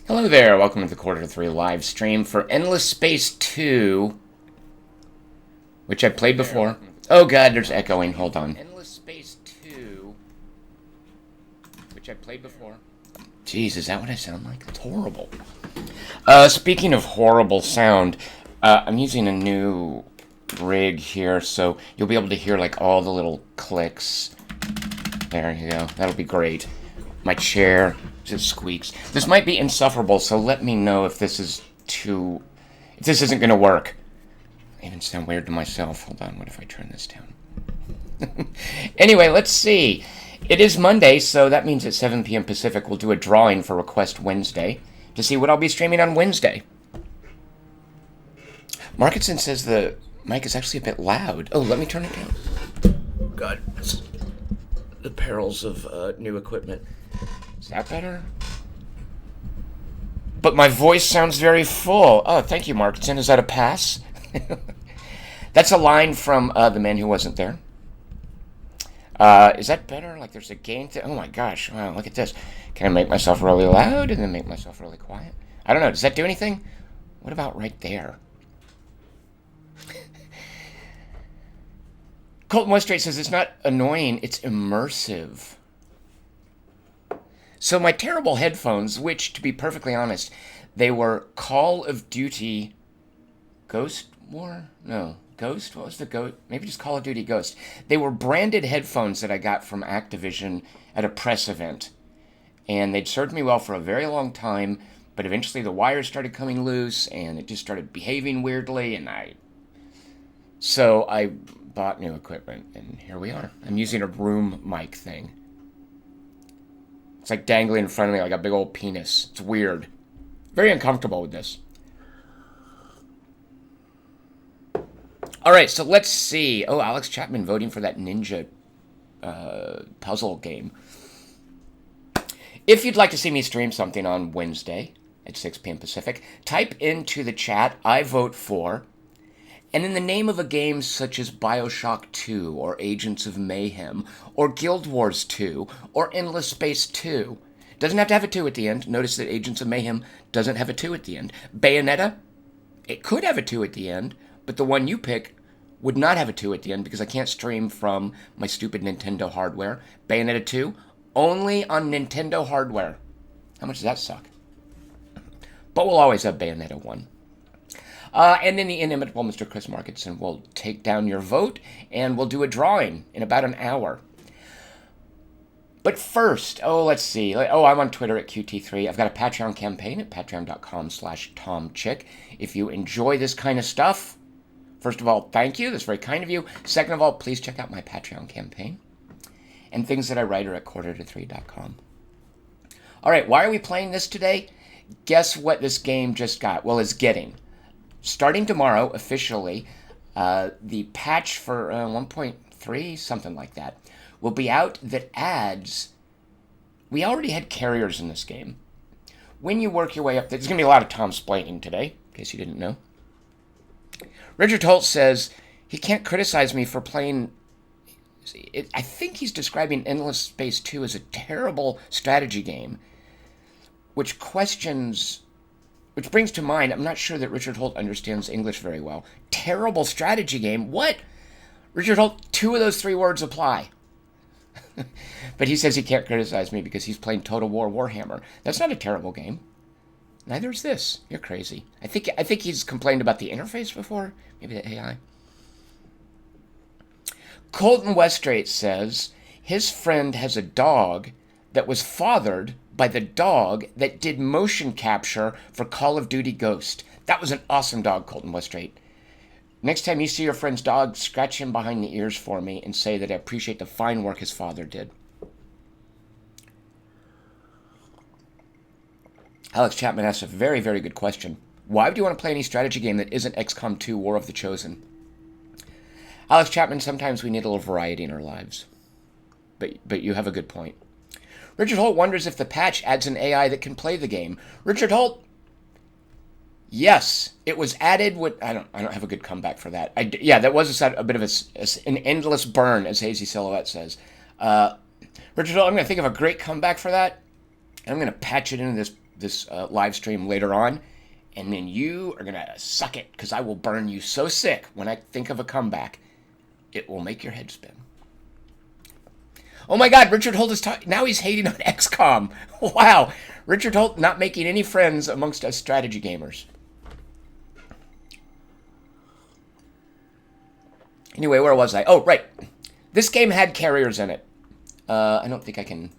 Hello there, welcome to the Quarter 3 live stream for Endless Space 2, which I played before. Oh god, there's echoing, hold on. Endless Space 2, which I played before. Jeez, is that what I sound like? It's horrible. Speaking of horrible sound, I'm using a new rig here, so you'll be able to hear like all the little clicks. There you go, that'll be great. My chair just squeaks. This might be insufferable, so let me know if this is if this isn't going to work. I even sound weird to myself. Hold on, what if I turn this down? Anyway, let's see. It is Monday, so that means at 7 p.m. Pacific we'll do a drawing for Request Wednesday to see what I'll be streaming on Wednesday. Markinson says the mic is actually a bit loud. Oh, let me turn it down. God, the perils of new equipment. Is that better? But my voice sounds very full. Oh, thank you, Markinson. Is that a pass? That's a line from The Man Who Wasn't There. Is that better? Like there's a gain thing? Oh my gosh, wow, look at this. Can I make myself really loud and then make myself really quiet? I don't know, does that do anything? What about right there? Colton Westrate says it's not annoying, it's immersive. So my terrible headphones, which, to be perfectly honest, they were Call of Duty Ghost War? No, Ghost? What was the Ghost? Maybe just Call of Duty Ghost. They were branded headphones that I got from Activision at a press event. And they'd served me well for a very long time, but eventually the wires started coming loose, and it just started behaving weirdly, and So I bought new equipment, and here we are. I'm using a room mic thing. It's like dangling in front of me like a big old penis. It's weird. Very uncomfortable with this. Alright, so let's see. Oh, Alex Chapman voting for that ninja puzzle game. If you'd like to see me stream something on Wednesday at 6 p.m. Pacific, type into the chat, I vote for, and in the name of a game such as Bioshock 2, or Agents of Mayhem, or Guild Wars 2, or Endless Space 2. Doesn't have to have a 2 at the end. Notice that Agents of Mayhem doesn't have a 2 at the end. Bayonetta, it could have a 2 at the end, but the one you pick would not have a 2 at the end because I can't stream from my stupid Nintendo hardware. Bayonetta 2, only on Nintendo hardware. How much does that suck? But we'll always have Bayonetta 1. And then the inimitable Mr. Chris Markinson will take down your vote, and we'll do a drawing in about an hour. But first, let's see. I'm on Twitter at QT3. I've got a Patreon campaign at patreon.com/TomChick. If you enjoy this kind of stuff, first of all, thank you. That's very kind of you. Second of all, please check out my Patreon campaign. And things that I write are at quarterto3.com. All right, why are we playing this today? Guess what this game just got? Well, it's getting. Starting tomorrow, officially, the patch for 1.3, something like that, will be out that adds... We already had carriers in this game. When you work your way up... There's going to be a lot of Tom-splaining today, in case you didn't know. Richard Holt says he can't criticize me for playing... I think he's describing Endless Space 2 as a terrible strategy game, which brings to mind, I'm not sure that Richard Holt understands English very well. Terrible strategy game? What? Richard Holt, 2 of those 3 words apply. But he says he can't criticize me because he's playing Total War Warhammer. That's not a terrible game. Neither is this. You're crazy. I think he's complained about the interface before. Maybe the AI. Colton Westrate says his friend has a dog that was fathered by the dog that did motion capture for Call of Duty Ghost. That was an awesome dog, Colton Westrate. Next time you see your friend's dog, scratch him behind the ears for me and say that I appreciate the fine work his father did. Alex Chapman asks a very, very good question. Why would you want to play any strategy game that isn't XCOM 2 War of the Chosen? Alex Chapman, sometimes we need a little variety in our lives. But you have a good point. Richard Holt wonders if the patch adds an AI that can play the game. Richard Holt, yes, it was added with... I don't have a good comeback for that. That was a bit of an endless burn, as Hazy Silhouette says. Richard Holt, I'm going to think of a great comeback for that. I'm going to patch it into this this live stream later on, and then you are going to suck it, because I will burn you so sick when I think of a comeback. It will make your head spin. Oh my God, Richard Holt is talking. Now he's hating on XCOM. Wow. Richard Holt not making any friends amongst us strategy gamers. Anyway, where was I? Oh, right. This game had carriers in it. I don't think I can...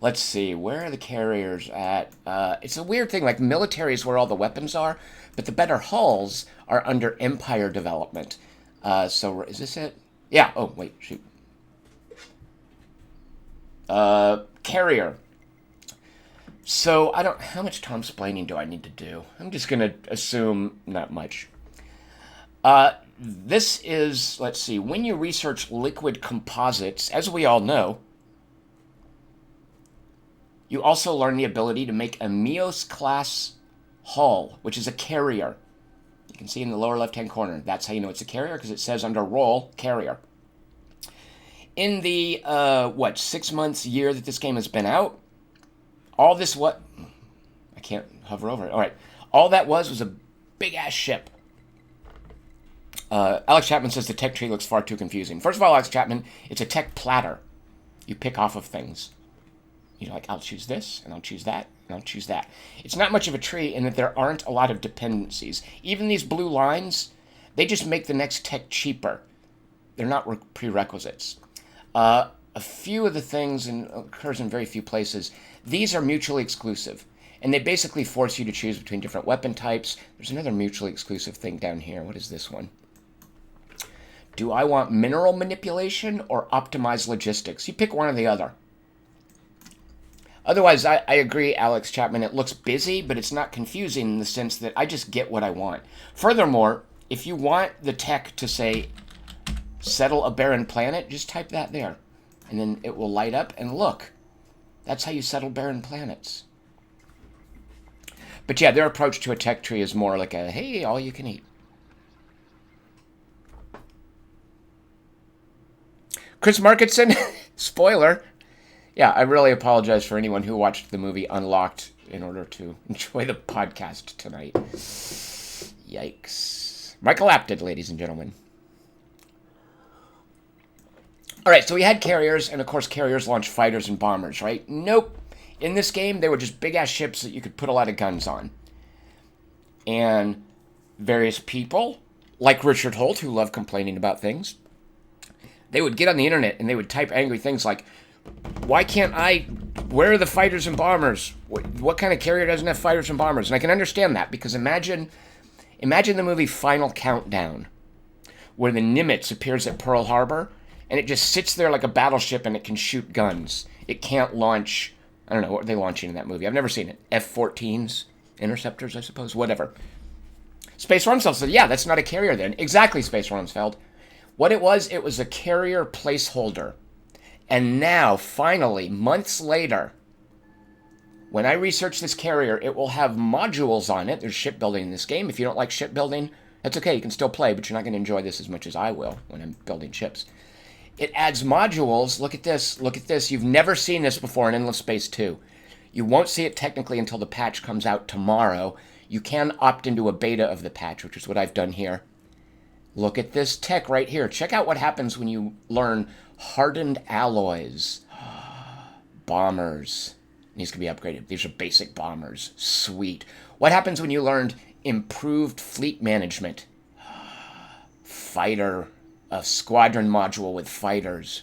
Let's see. Where are the carriers at? It's a weird thing. Like, military is where all the weapons are, but the better hulls are under Empire development. So, is this it? Yeah. Oh, wait. Shoot. Carrier. So, I don't... How much Tom-splaining do I need to do? I'm just going to assume not much. This is, let's see, when you research liquid composites, as we all know, you also learn the ability to make a Meos-class hull, which is a carrier. You can see in the lower left-hand corner. That's how you know it's a carrier, because it says under role, carrier. In the, 6 months, year that this game has been out, all this I can't hover over it. All right. All that was a big-ass ship. Alex Chapman says the tech tree looks far too confusing. First of all, Alex Chapman, it's a tech platter. You pick off of things. You're like, I'll choose this, and I'll choose that, and I'll choose that. It's not much of a tree in that there aren't a lot of dependencies. Even these blue lines, they just make the next tech cheaper. They're not prerequisites. A few of the things, and occurs in very few places, these are mutually exclusive. And they basically force you to choose between different weapon types. There's another mutually exclusive thing down here. What is this one? Do I want mineral manipulation or optimized logistics? You pick one or the other. Otherwise, I agree, Alex Chapman. It looks busy, but it's not confusing in the sense that I just get what I want. Furthermore, if you want the tech to say, settle a barren planet, just type that there. And then it will light up, and look. That's how you settle barren planets. But yeah, their approach to a tech tree is more like a, hey, all you can eat. Chris Marketson, spoiler. Yeah, I really apologize for anyone who watched the movie Unlocked in order to enjoy the podcast tonight. Yikes. Michael Apted, ladies and gentlemen. All right, so we had carriers, and of course carriers launch fighters and bombers, right? Nope. In this game, they were just big-ass ships that you could put a lot of guns on. And various people, like Richard Holt, who love complaining about things, they would get on the internet and they would type angry things like, why can't where are the fighters and bombers? What kind of carrier doesn't have fighters and bombers? And I can understand that, because imagine the movie Final Countdown, where the Nimitz appears at Pearl Harbor, and it just sits there like a battleship and it can shoot guns. It can't launch, I don't know, what are they launching in that movie? I've never seen it. F-14s? Interceptors, I suppose? Whatever. Space Rumsfeld said, yeah, that's not a carrier then. Exactly, Space Rumsfeld. What it was a carrier placeholder. And now, finally, months later, when I research this carrier, it will have modules on it. There's shipbuilding in this game. If you don't like shipbuilding, that's okay. You can still play, but you're not going to enjoy this as much as I will when I'm building ships. It adds modules. Look at this. Look at this. You've never seen this before in Endless Space 2. You won't see it technically until the patch comes out tomorrow. You can opt into a beta of the patch, which is what I've done here. Look at this tech right here. Check out what happens when you learn hardened alloys. Bombers. Needs to be upgraded. These are basic bombers. Sweet. What happens when you learned improved fleet management? Fighter. A squadron module with fighters.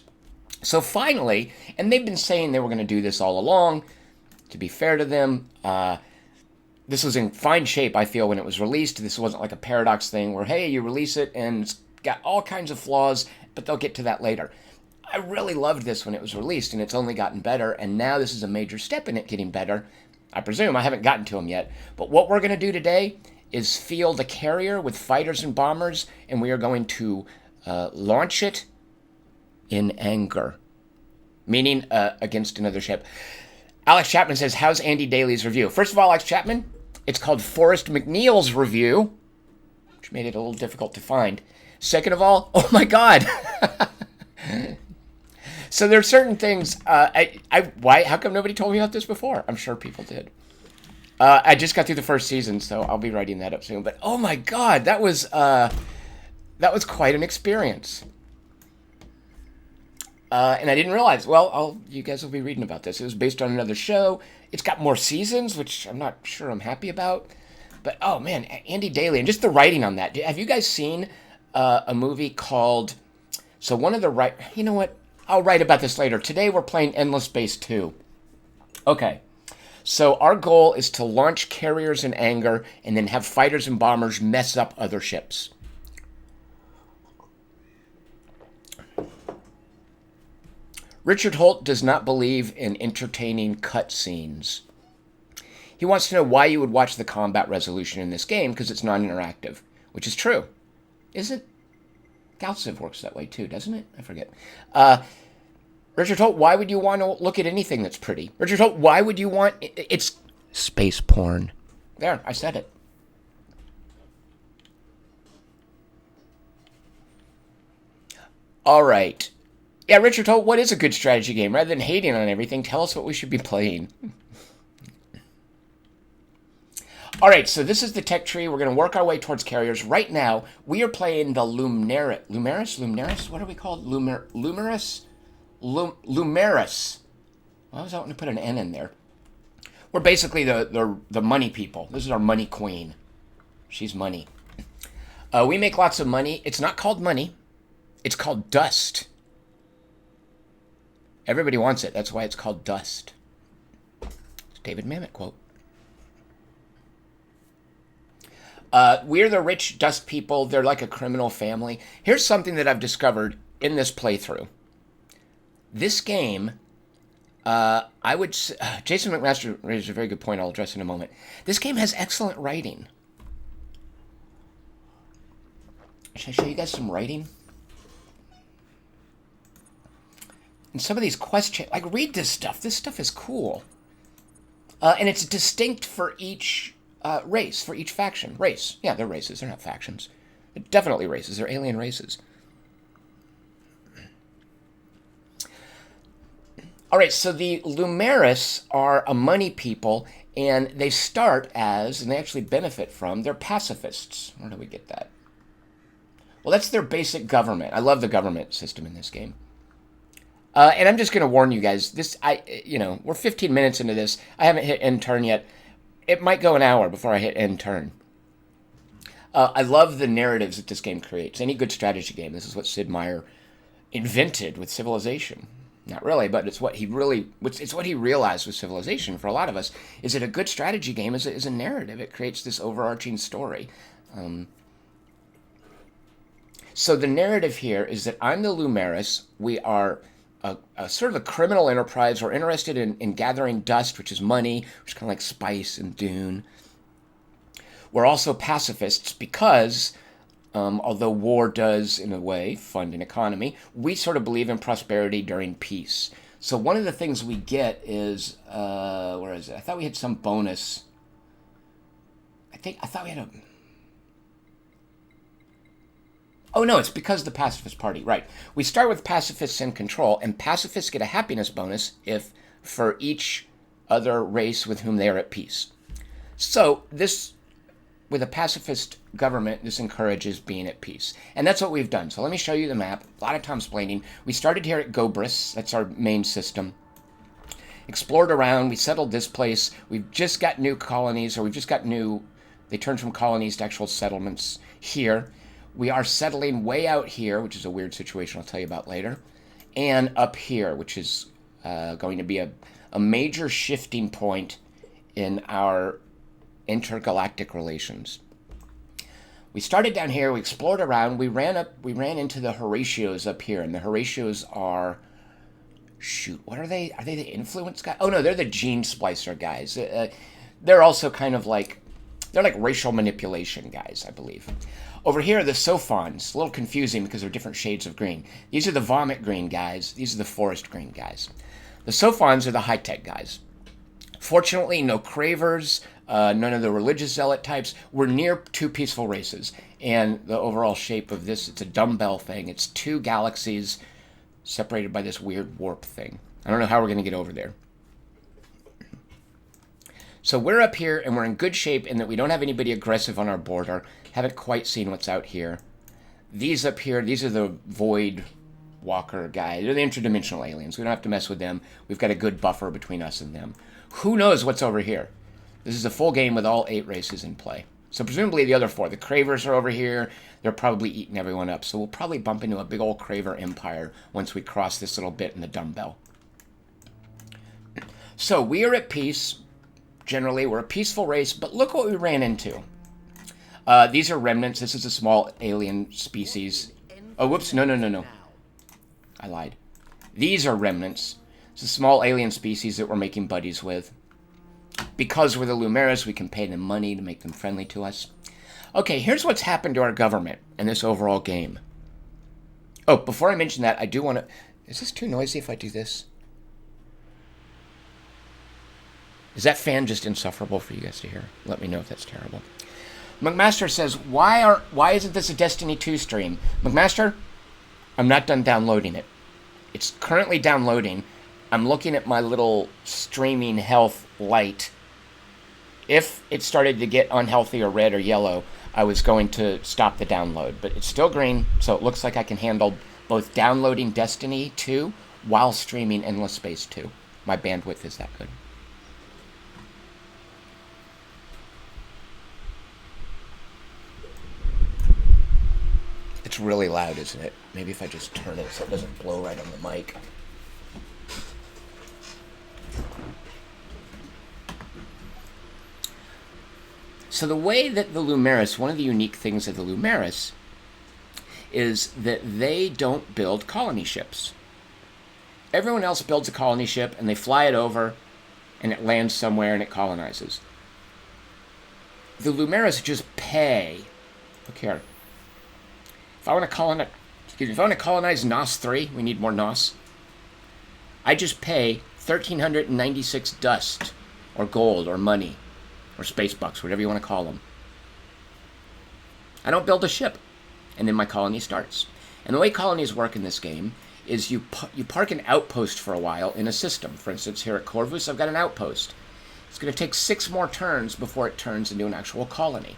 So finally, and they've been saying they were going to do this all along, to be fair to them, this was in fine shape, I feel, when it was released. This wasn't like a Paradox thing where, hey, you release it and it's got all kinds of flaws, but they'll get to that later. I really loved this when it was released, and it's only gotten better, and now this is a major step in it getting better. I presume. I haven't gotten to them yet. But what we're going to do today is field a carrier with fighters and bombers, and we are going to launch it in anger, meaning against another ship. Alex Chapman says, how's Andy Daly's review? First of all, Alex Chapman, it's called Forrest McNeil's review, which made it a little difficult to find. Second of all, oh my God. So there are certain things. Why? How come nobody told me about this before? I'm sure people did. I just got through the first season, so I'll be writing that up soon. But oh my god, that was quite an experience. And I didn't realize. Well, you guys will be reading about this. It was based on another show. It's got more seasons, which I'm not sure I'm happy about. But oh man, Andy Daly and just the writing on that. Have you guys seen a movie called? So one of the You know what? I'll write about this later. Today we're playing Endless Space 2. Okay. So our goal is to launch carriers in anger and then have fighters and bombers mess up other ships. Richard Holt does not believe in entertaining cutscenes. He wants to know why you would watch the combat resolution in this game because it's non-interactive, which is true. Isn't Galciv works that way too, doesn't it? I forget. Richard Holt, why would you want to look at anything that's pretty? Richard Holt, why would you want... It's space porn. There, I said it. All right. Yeah, Richard Holt, what is a good strategy game? Rather than hating on everything, tell us what we should be playing. All right, so this is the tech tree. We're going to work our way towards carriers. Right now, we are playing the Lumeris? What are we called? Lumeris? Lumeris. Why was I wanting to put an N in there? We're basically the money people. This is our money queen. She's money. We make lots of money. It's not called money. It's called dust. Everybody wants it. That's why it's called dust. It's a David Mamet quote. We're the rich dust people. They're like a criminal family. Here's something that I've discovered in this playthrough. This game, Jason McMaster raised a very good point I'll address in a moment. This game has excellent writing. Should I show you guys some writing? And some of these questions, like read this stuff. This stuff is cool. And it's distinct for each race, for each faction. Race. Yeah, they're races. They're not factions. They're definitely races. They're alien races. All right, so the Lumeris are a money people, and they start as, and they actually benefit from, they're pacifists. Where do we get that? Well, that's their basic government. I love the government system in this game. And I'm just going to warn you guys, we're 15 minutes into this. I haven't hit end turn yet. It might go an hour before I hit end turn. I love the narratives that this game creates. Any good strategy game, this is what Sid Meier invented with Civilization. Not really, but it's what he realized with Civilization for a lot of us, is that a good strategy game is a narrative. It creates this overarching story. So the narrative here is that I'm the Lumeris. We are a sort of a criminal enterprise. We're interested in gathering dust, which is money, which is kind of like spice and Dune. We're also pacifists because... although war does, in a way, fund an economy, we sort of believe in prosperity during peace. So one of the things we get is, where is it? I thought we had some bonus. I thought we had a... Oh, no, it's because the Pacifist Party. Right. We start with pacifists in control, and pacifists get a happiness bonus if for each other race with whom they are at peace. So this... With a pacifist government, this encourages being at peace. And that's what we've done. So let me show you the map. A lot of time explaining. We started here at Gobris. That's our main system. Explored around. We settled this place. We've just got new colonies, or we've just got new... They turned from colonies to actual settlements here. We are settling way out here, which is a weird situation I'll tell you about later. And up here, which is going to be a major shifting point in our... intergalactic relations. We started down here, we explored around, we ran into the Horatios up here, and the Horatios are, shoot, what are they? Are they the influence guys? Oh no, they're the gene splicer guys. They're also kind of like, they're like racial manipulation guys, I believe. Over here are the Sophons, a little confusing because they're different shades of green. These are the vomit green guys, these are the forest green guys. The Sophons are the high-tech guys. Fortunately, no cravers, none of the religious zealot types. We're near two peaceful races. And the overall shape of this, it's a dumbbell thing. It's two galaxies separated by this weird warp thing. I don't know how we're going to get over there. So we're up here, and we're in good shape in that we don't have anybody aggressive on our border. Haven't quite seen what's out here. These up here, these are the Void Walker guys. They're the interdimensional aliens. We don't have to mess with them. We've got a good buffer between us and them. Who knows what's over here? This is a full game with all 8 races in play. So presumably the other 4. The Cravers are over here. They're probably eating everyone up. So we'll probably bump into a big old Craver empire once we cross this little bit in the dumbbell. So we are at peace. Generally, we're a peaceful race, but look what we ran into. These are remnants. This is a small alien species. Oh, whoops. No. I lied. These are remnants. It's a small alien species that we're making buddies with. Because we're the Lumeris, we can pay them money to make them friendly to us. Okay, here's what's happened to our government in this overall game. Oh, before I mention that, I do want to... Is this too noisy if I do this? Is that fan just insufferable for you guys to hear? Let me know if that's terrible. McMaster says, why isn't this a Destiny 2 stream? McMaster, I'm not done downloading it. It's currently downloading. I'm looking at my little streaming health light. If it started to get unhealthy or red or yellow, I was going to stop the download. But it's still green, so it looks like I can handle both downloading Destiny 2 while streaming Endless Space 2. My bandwidth is that good. It's really loud, isn't it? Maybe if I just turn it so it doesn't blow right on the mic. So the way that the Lumeris, one of the unique things of the Lumeris, is that they don't build colony ships. Everyone else builds a colony ship, and they fly it over, and it lands somewhere, and it colonizes. The Lumeris just pay. Look here. If I want to colonize NOS 3, we need more NOS. I just pay 1,396 dust, or gold, or money, or space bucks, whatever you want to call them. I don't build a ship, and then my colony starts. And the way colonies work in this game is you park an outpost for a while in a system. For instance, here at Corvus, I've got an outpost. It's going to take 6 more turns before it turns into an actual colony.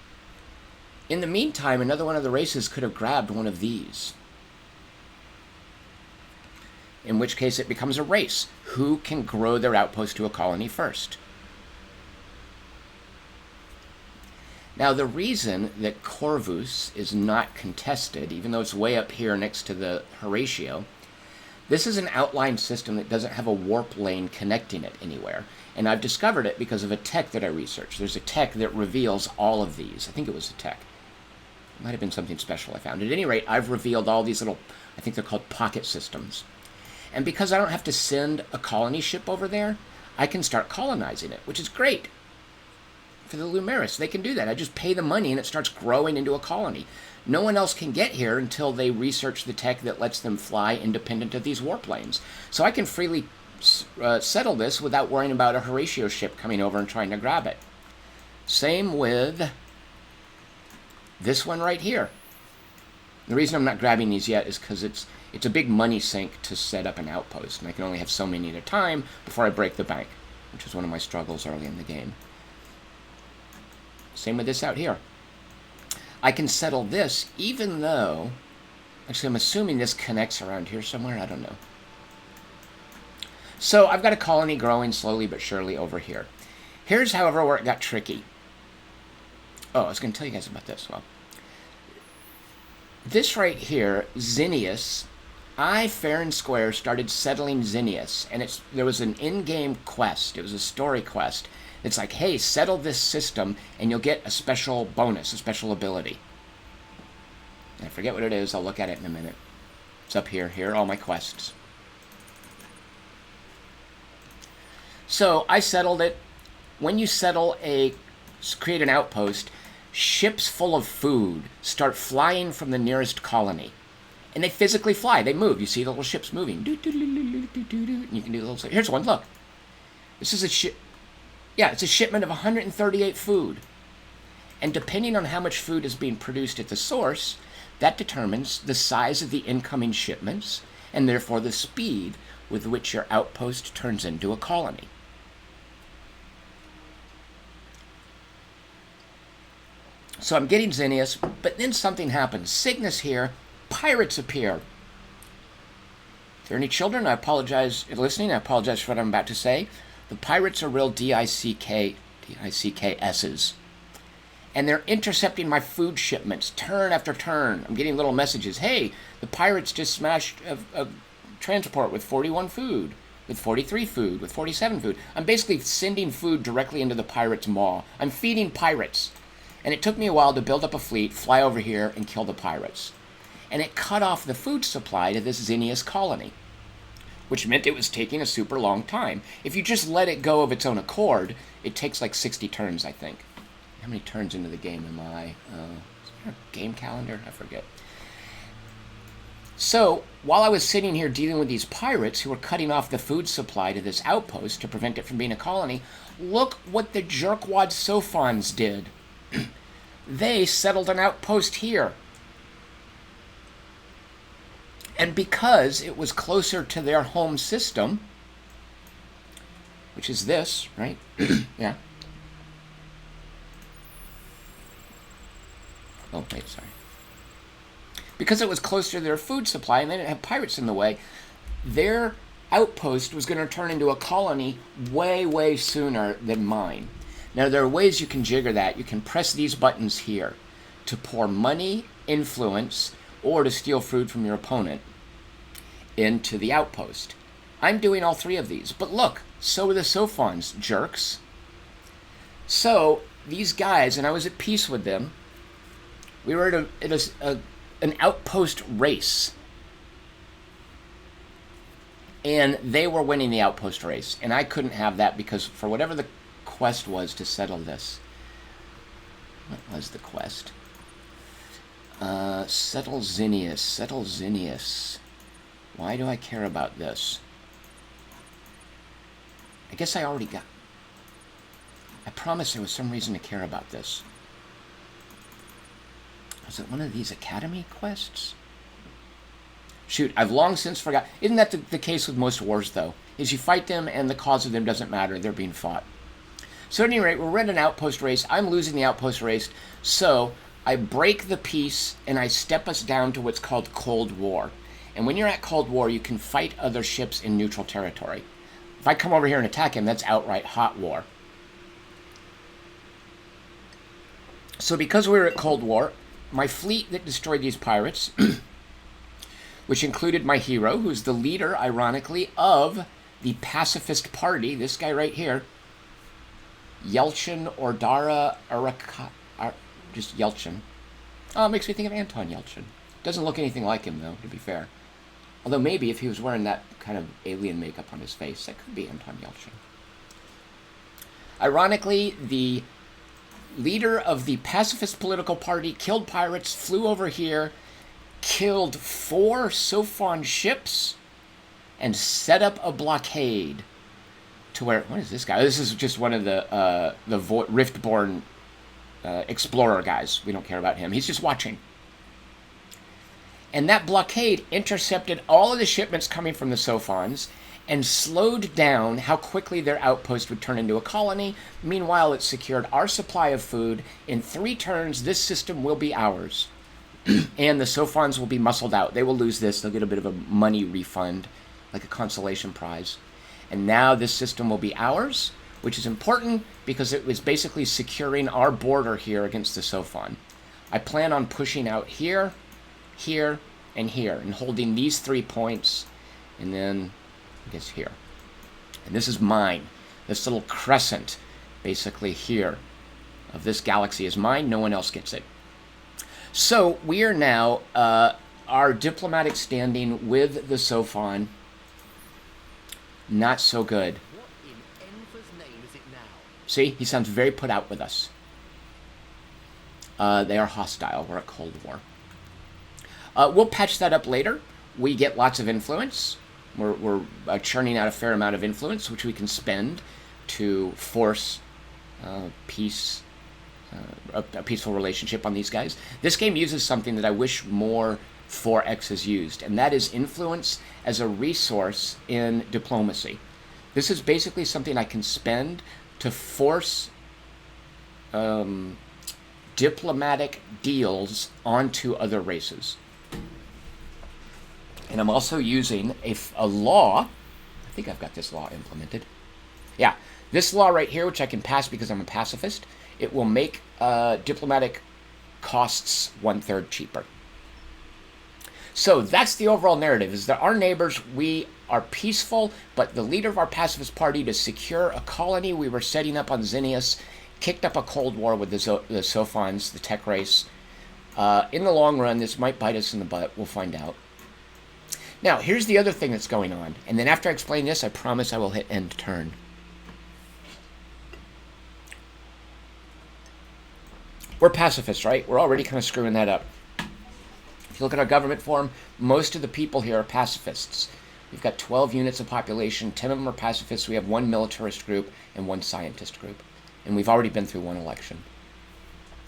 In the meantime, another one of the races could have grabbed one of these. In which case it becomes a race. Who can grow their outpost to a colony first? Now, the reason that Corvus is not contested, even though it's way up here next to the Horatio, this is an outline system that doesn't have a warp lane connecting it anywhere. And I've discovered it because of a tech that I researched. There's a tech that reveals all of these. I think it was a tech. It might have been something special I found. At any rate, I've revealed all these little, I think they're called pocket systems. And because I don't have to send a colony ship over there, I can start colonizing it, which is great. For the Lumeris, they can do that. I just pay the money and it starts growing into a colony. No one else can get here until they research the tech that lets them fly independent of these warp lanes. So I can freely settle this without worrying about a Horatio ship coming over and trying to grab it. Same with this one right here. The reason I'm not grabbing these yet is because it's a big money sink to set up an outpost, and I can only have so many at a time before I break the bank, which is one of my struggles early in the game. Same with this out here. I can settle this even though, actually I'm assuming this connects around here somewhere, I don't know. So I've got a colony growing slowly but surely over here. Here's, however, where it got tricky. Oh, I was going to tell you guys about this. Well, this right here, Xenius, I, fair and square, started settling Xenius, and there was an in-game quest. It was a story quest. It's like, hey, settle this system, and you'll get a special bonus, a special ability. And I forget what it is. I'll look at it in a minute. It's up here. Here are all my quests. So I settled it. When you create an outpost, ships full of food start flying from the nearest colony. And they physically fly. They move. You see the little ships moving. And you can do the little... Here's one. Look. This is a ship... Yeah, it's a shipment of 138 food. And depending on how much food is being produced at the source, that determines the size of the incoming shipments and therefore the speed with which your outpost turns into a colony. So I'm getting Zinnias, but then something happens. Cygnus here, pirates appear. If there are any children, I apologize for listening. I apologize for what I'm about to say. The pirates are real D-I-C-K-S's. And they're intercepting my food shipments turn after turn. I'm getting little messages. Hey, the pirates just smashed a transport with 41 food, with 43 food, with 47 food. I'm basically sending food directly into the pirates' maw. I'm feeding pirates. And it took me a while to build up a fleet, fly over here, and kill the pirates. And it cut off the food supply to this Zinnias colony, which meant it was taking a super long time. If you just let it go of its own accord, it takes like 60 turns, I think. How many turns into the game am I? Is there a game calendar? I forget. So, while I was sitting here dealing with these pirates who were cutting off the food supply to this outpost to prevent it from being a colony, look what the jerkwad Sophons did. They settled an outpost here. And because it was closer to their home system, which is this, right? Yeah. Oh, wait, sorry. Because it was closer to their food supply and they didn't have pirates in the way, their outpost was going to turn into a colony way, way sooner than mine. Now, there are ways you can jigger that. You can press these buttons here to pour money, influence, or to steal food from your opponent into the outpost. I'm doing all three of these. But look, so are the Sophons, jerks. So, these guys, and I was at peace with them, we were at an outpost race. And they were winning the outpost race. And I couldn't have that because for whatever the quest was to settle this. What was the quest? Settle Zinnias. Settle Zinnias. Why do I care about this? I guess I already got... I promised there was some reason to care about this. Was it one of these academy quests? Shoot, I've long since forgot. Isn't that the case with most wars, though? Is you fight them and the cause of them doesn't matter. They're being fought. So at any rate, we're in an outpost race. I'm losing the outpost race. So I break the peace and I step us down to what's called Cold War. And when you're at Cold War, you can fight other ships in neutral territory. If I come over here and attack him, that's outright hot war. So because we were at Cold War, my fleet that destroyed these pirates, which included my hero, who's the leader, ironically, of the pacifist party, this guy right here, Yelchin Ordara Araka, just Yelchin. Oh, it makes me think of Anton Yelchin. Doesn't look anything like him, though, to be fair. Although maybe if he was wearing that kind of alien makeup on his face, that could be Anton Yelchin. Ironically, the leader of the pacifist political party killed pirates, flew over here, killed 4 Sophon ships, and set up a blockade to where... What is this guy? This is just one of the Riftborn explorer guys. We don't care about him. He's just watching. And that blockade intercepted all of the shipments coming from the Sophons and slowed down how quickly their outpost would turn into a colony. Meanwhile, it secured our supply of food. In 3 turns, this system will be ours. And the Sophons will be muscled out. They will lose this. They'll get a bit of a money refund, like a consolation prize. And now this system will be ours, which is important because it was basically securing our border here against the Sophon. I plan on pushing out here, here, and here, and holding these 3 points, and then, I guess, here. And this is mine. This little crescent, basically here, of this galaxy is mine. No one else gets it. So, we are now, our diplomatic standing with the Sophon, not so good. What in Enver's name is it now? See, he sounds very put out with us. They are hostile. We're at Cold War. We'll patch that up later. We get lots of influence. We're churning out a fair amount of influence, which we can spend to force peace, a peaceful relationship on these guys. This game uses something that I wish more 4x is used, and that is influence as a resource in diplomacy. This is basically something I can spend to force diplomatic deals onto other races. And I'm also using a law. I think I've got this law implemented. Yeah, this law right here, which I can pass because I'm a pacifist, it will make diplomatic costs 1/3 cheaper. So that's the overall narrative, is that our neighbors, we are peaceful, but the leader of our pacifist party, to secure a colony we were setting up on Zinnius, kicked up a cold war with the Sophons, the tech race. In the long run, this might bite us in the butt. We'll find out. Now, here's the other thing that's going on. And then after I explain this, I promise I will hit end turn. We're pacifists, right? We're already kind of screwing that up. If you look at our government form, most of the people here are pacifists. We've got 12 units of population, 10 of them are pacifists. We have 1 militarist group and 1 scientist group. And we've already been through 1 election.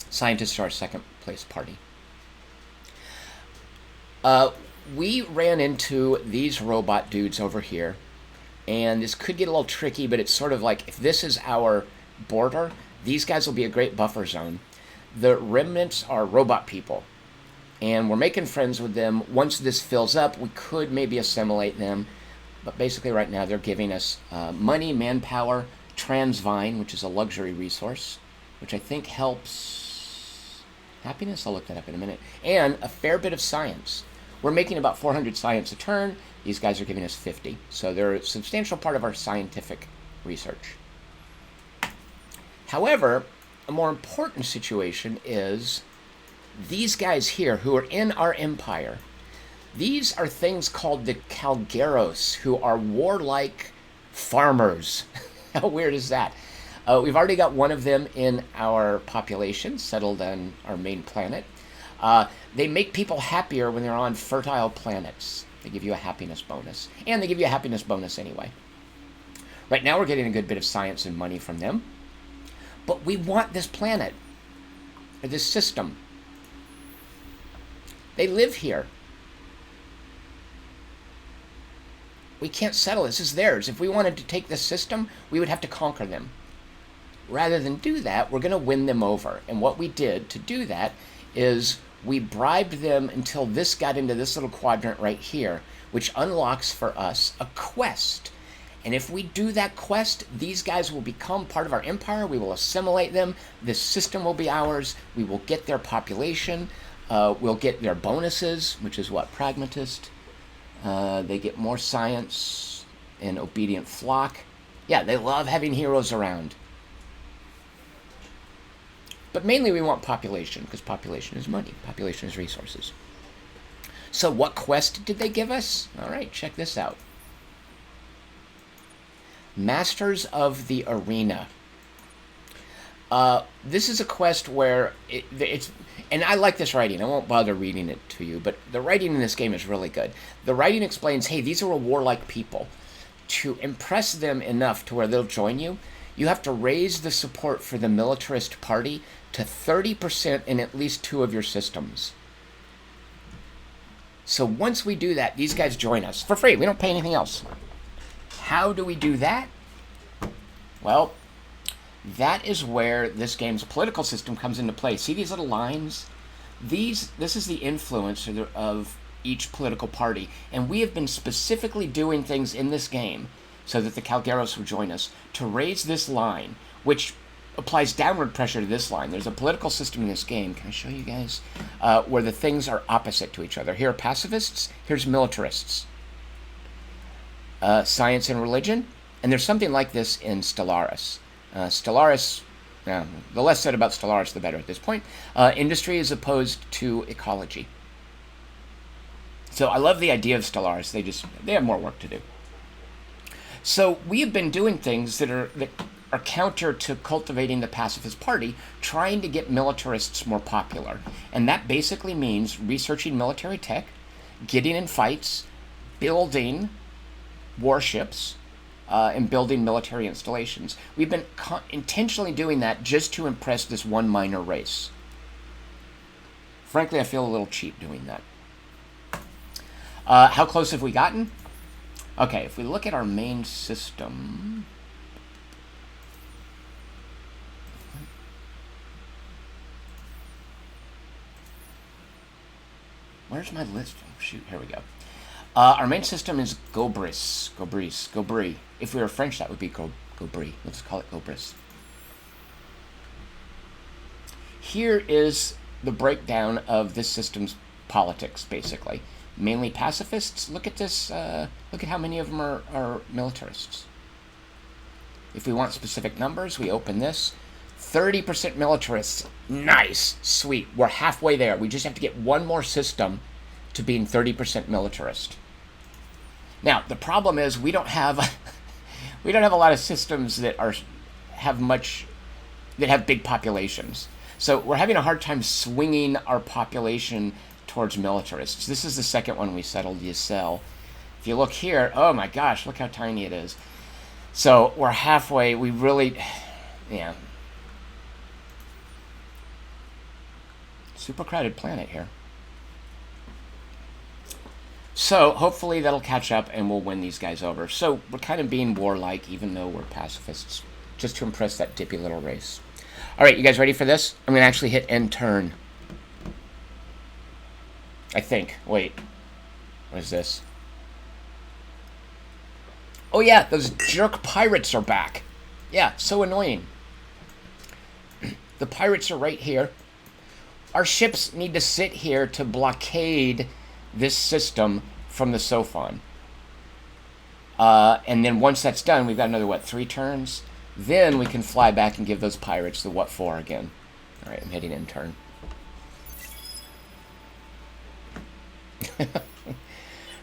Scientists are our second place party. We ran into these robot dudes over here, and this could get a little tricky, but it's sort of like, if this is our border, these guys will be a great buffer zone. The remnants are robot people, and we're making friends with them. Once this fills up, we could maybe assimilate them, but basically right now they're giving us money, manpower, Transvine, which is a luxury resource, which I think helps happiness. I'll look that up in a minute, and a fair bit of science. We're making about 400 science a turn. These guys are giving us 50. So they're a substantial part of our scientific research. However, a more important situation is these guys here who are in our empire. These are things called the Calgeros, who are warlike farmers. How weird is that? We've already got 1 of them in our population, settled on our main planet. They make people happier when they're on fertile planets. They give you a happiness bonus. And they give you a happiness bonus anyway. Right now we're getting a good bit of science and money from them. But we want this planet, or this system. They live here. We can't settle. This is theirs. If we wanted to take this system, we would have to conquer them. Rather than do that, we're going to win them over. And what we did to do that is we bribed them until this got into this little quadrant right here, which unlocks for us a quest. And if we do that quest, these guys will become part of our empire. We will assimilate them. This system will be ours. We will get their population. We'll get their bonuses, which is what? Pragmatist. They get more science and obedient flock. Yeah, they love having heroes around. But mainly we want population, because population is money. Population is resources. So what quest did they give us? All right, check this out. Masters of the Arena. This is a quest where it's... And I like this writing. I won't bother reading it to you, but the writing in this game is really good. The writing explains, hey, these are a warlike people. To impress them enough to where they'll join you, you have to raise the support for the militarist party to 30% in at least 2 of your systems. So once we do that, these guys join us for free. We don't pay anything else. How do we do that? Well, that is where this game's political system comes into play. See these little lines? This is the influence of each political party. And we have been specifically doing things in this game so that the Calgeros will join us to raise this line, which applies downward pressure to this line. There's a political system in this game, can I show you guys, where the things are opposite to each other. Here are pacifists, here's militarists. Science and religion, and there's something like this in Stellaris. Stellaris, the less said about Stellaris, the better at this point. Industry is opposed to ecology. So I love the idea of Stellaris. They have more work to do. So we have been doing things that are counter to cultivating the pacifist party, trying to get militarists more popular. And that basically means researching military tech, getting in fights, building warships, and building military installations. We've been intentionally doing that just to impress this one minor race. Frankly, I feel a little cheap doing that. How close have we gotten? Okay, if we look at our main system... Where's my list? Oh, shoot, here we go. Our main system is Gobris. If we were French, that would be Gobris. Let's call it Gobris. Here is the breakdown of this system's politics, basically. Mainly pacifists. Look at this. Look at how many of them are militarists. If we want specific numbers, we open this. 30% militarists. Nice. Sweet. We're halfway there. We just have to get one more system to being 30% militarist. Now, the problem is we don't have a lot of systems that have big populations. So we're having a hard time swinging our population towards militarists. This is the second one we settled, Yisel. If you look here, oh my gosh, look how tiny it is. So we're halfway. We really, yeah. Super crowded planet here. So hopefully that'll catch up and we'll win these guys over. So we're kind of being warlike even though we're pacifists. Just to impress that dippy little race. Alright, you guys ready for this? I'm going to actually hit end turn. I think. Wait. What is this? Oh yeah, those jerk pirates are back. Yeah, so annoying. The pirates are right here. Our ships need to sit here to blockade this system from the Sophon. And then once that's done, we've got another, what, 3 turns? Then we can fly back and give those pirates the what for again. Alright, I'm hitting end turn.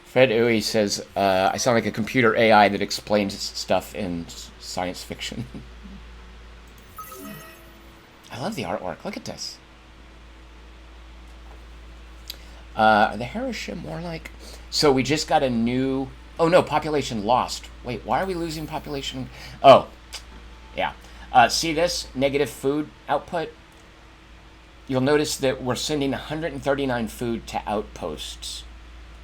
Fred Uwe says, I sound like a computer AI that explains stuff in science fiction. I love the artwork. Look at this. Are the Harashim more like... So we just got a new... Oh no, population lost. Wait, why are we losing population? Oh, yeah. See this? Negative food output? You'll notice that we're sending 139 food to outposts.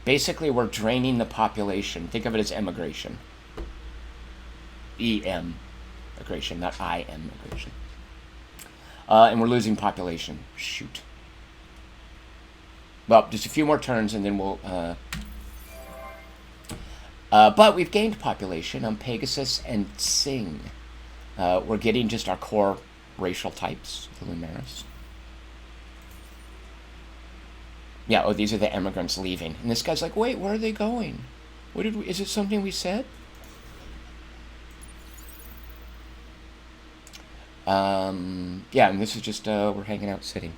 Basically, we're draining the population. Think of it as emigration. E-M-migration, not I-M-migration. And we're losing population. Shoot. Well, just a few more turns and then we'll... but we've gained population on Pegasus and Sing. We're getting just our core racial types, the Lumeris. Yeah, oh, these are the emigrants leaving. And this guy's like, wait, where are they going? What did we... Is it something we said? Yeah, and this is just, we're hanging out sitting.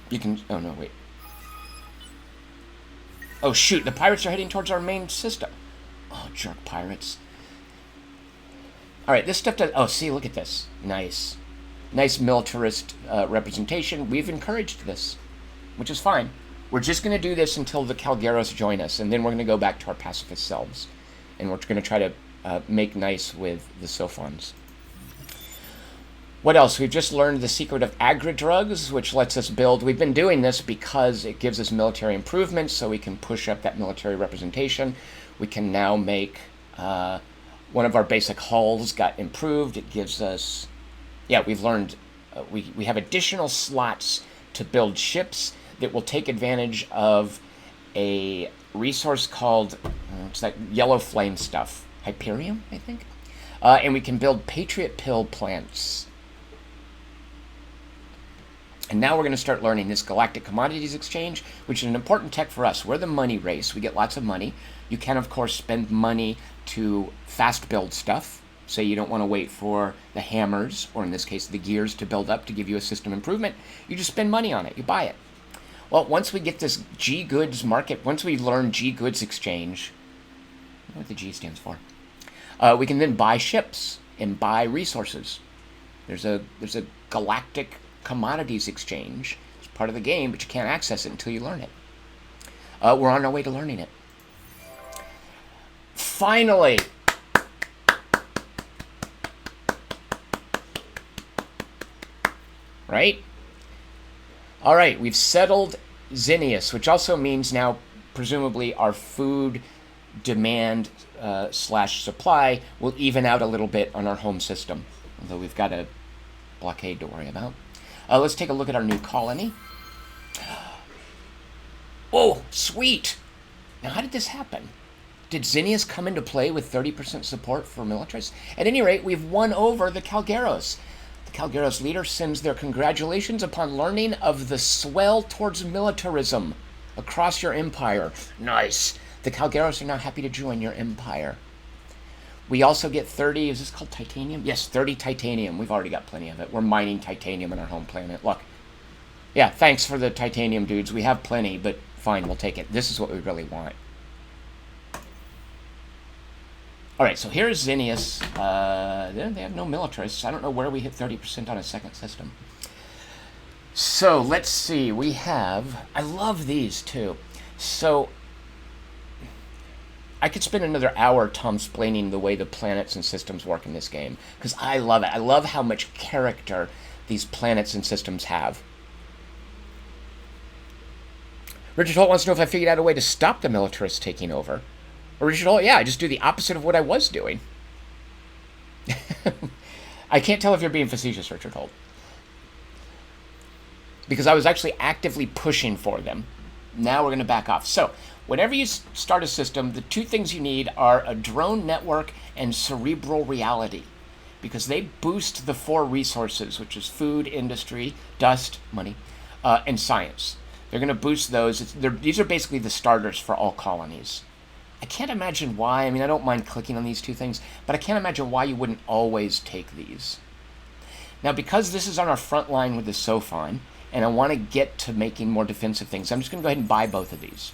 You can... Oh, no, wait. Oh, shoot. The pirates are heading towards our main system. Oh, jerk pirates. Alright, this stuff does... Oh, see, look at this. Nice. Nice militarist representation. We've encouraged this, which is fine. We're just going to do this until the Calgeros join us, and then we're going to go back to our pacifist selves. And we're going to try to make nice with the Sophons. What else? We've just learned the secret of agri-drugs, which lets us build... We've been doing this because it gives us military improvements, so we can push up that military representation. We can now make... one of our basic hulls got improved. It gives us... Yeah, we've learned... we have additional slots to build ships that will take advantage of a resource called... it's that yellow flame stuff. Hyperium, I think? And we can build Patriot Pill plants. And now we're going to start learning this Galactic Commodities Exchange, which is an important tech for us. We're the money race. We get lots of money. You can, of course, spend money to fast build stuff. Say you don't want to wait for the hammers, or in this case, the gears to build up to give you a system improvement. You just spend money on it. You buy it. Well, once we get this G-Goods market, once we learn G-Goods Exchange, I don't know what the G stands for, we can then buy ships and buy resources. There's a Galactic Commodities Exchange. It's part of the game, but you can't access it until you learn it. We're on our way to learning it. Finally! Right? Alright, we've settled Zinnius, which also means now, presumably, our food demand slash supply will even out a little bit on our home system, although we've got a blockade to worry about. Let's take a look at our new colony. Oh, sweet! Now, how did this happen? Did Zinnius come into play with 30% support for militarists? At any rate, we've won over the Calgaros. The Calgaros leader sends their congratulations upon learning of the swell towards militarism across your empire. Nice. The Calgaros are now happy to join your empire. We also get 30, is this called titanium? Yes, 30 titanium. We've already got plenty of it. We're mining titanium on our home planet. Look. Yeah, thanks for the titanium, dudes. We have plenty, but fine, we'll take it. This is what we really want. Alright, so here's Zinnius. They have no militarists. I don't know where we hit 30% on a second system. So, let's see. We have... I love these, too. So, I could spend another hour Tom-splaining the way the planets and systems work in this game, because I love it. I love how much character these planets and systems have. Richard Holt wants to know if I figured out a way to stop the militarists taking over. Or Richard Holt, yeah, I just do the opposite of what I was doing. I can't tell if you're being facetious, Richard Holt. Because I was actually actively pushing for them. Now we're going to back off. So, whenever you start a system, the two things you need are a drone network and cerebral reality. Because they boost the four resources, which is food, industry, dust, money, and science. They're going to boost those. These are basically the starters for all colonies. I can't imagine why. I mean, I don't mind clicking on these two things, but I can't imagine why you wouldn't always take these. Now, because this is on our front line with the Sophon, and I want to get to making more defensive things, I'm just going to go ahead and buy both of these.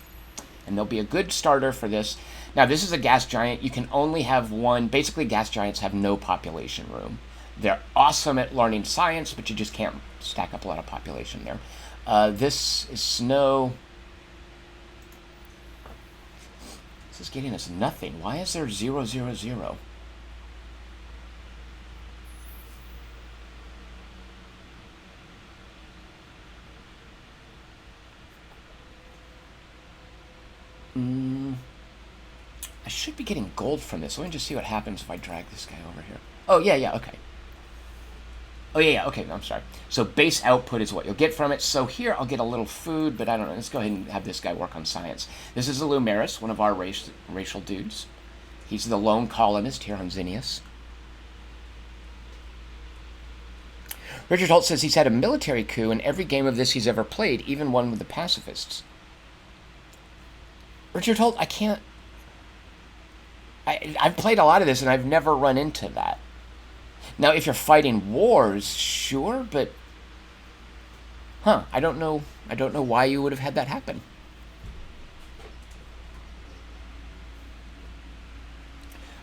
And they'll be a good starter for this. Now, this is a gas giant. You can only have one. Basically, gas giants have no population room. They're awesome at learning science, but you just can't stack up a lot of population there. This is snow. This is getting us nothing. Why is there 0, 0, 0? I should be getting gold from this. Let me just see what happens if I drag this guy over here. Oh, yeah, okay. Oh, yeah, okay, I'm sorry. So base output is what you'll get from it. So here I'll get a little food, but I don't know. Let's go ahead and have this guy work on science. This is a Lumeris, one of our racial dudes. He's the lone colonist here on Zinnius. Richard Holt says he's had a military coup in every game of this he's ever played, even one with the pacifists. Richard Holt, I can't... I've played a lot of this, and I've never run into that. Now, if you're fighting wars, sure, but... I don't know why you would have had that happen.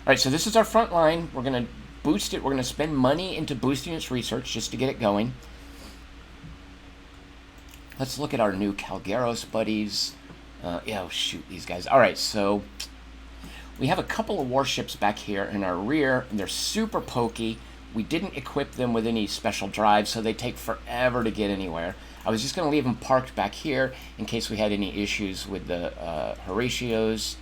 Alright, so this is our front line. We're going to boost it. We're going to spend money into boosting its research just to get it going. Let's look at our new Calgaros buddies. Oh, shoot, these guys. Alright, so... we have a couple of warships back here in our rear, and they're super pokey. We didn't equip them with any special drives, so they take forever to get anywhere. I was just going to leave them parked back here in case we had any issues with the Horatios.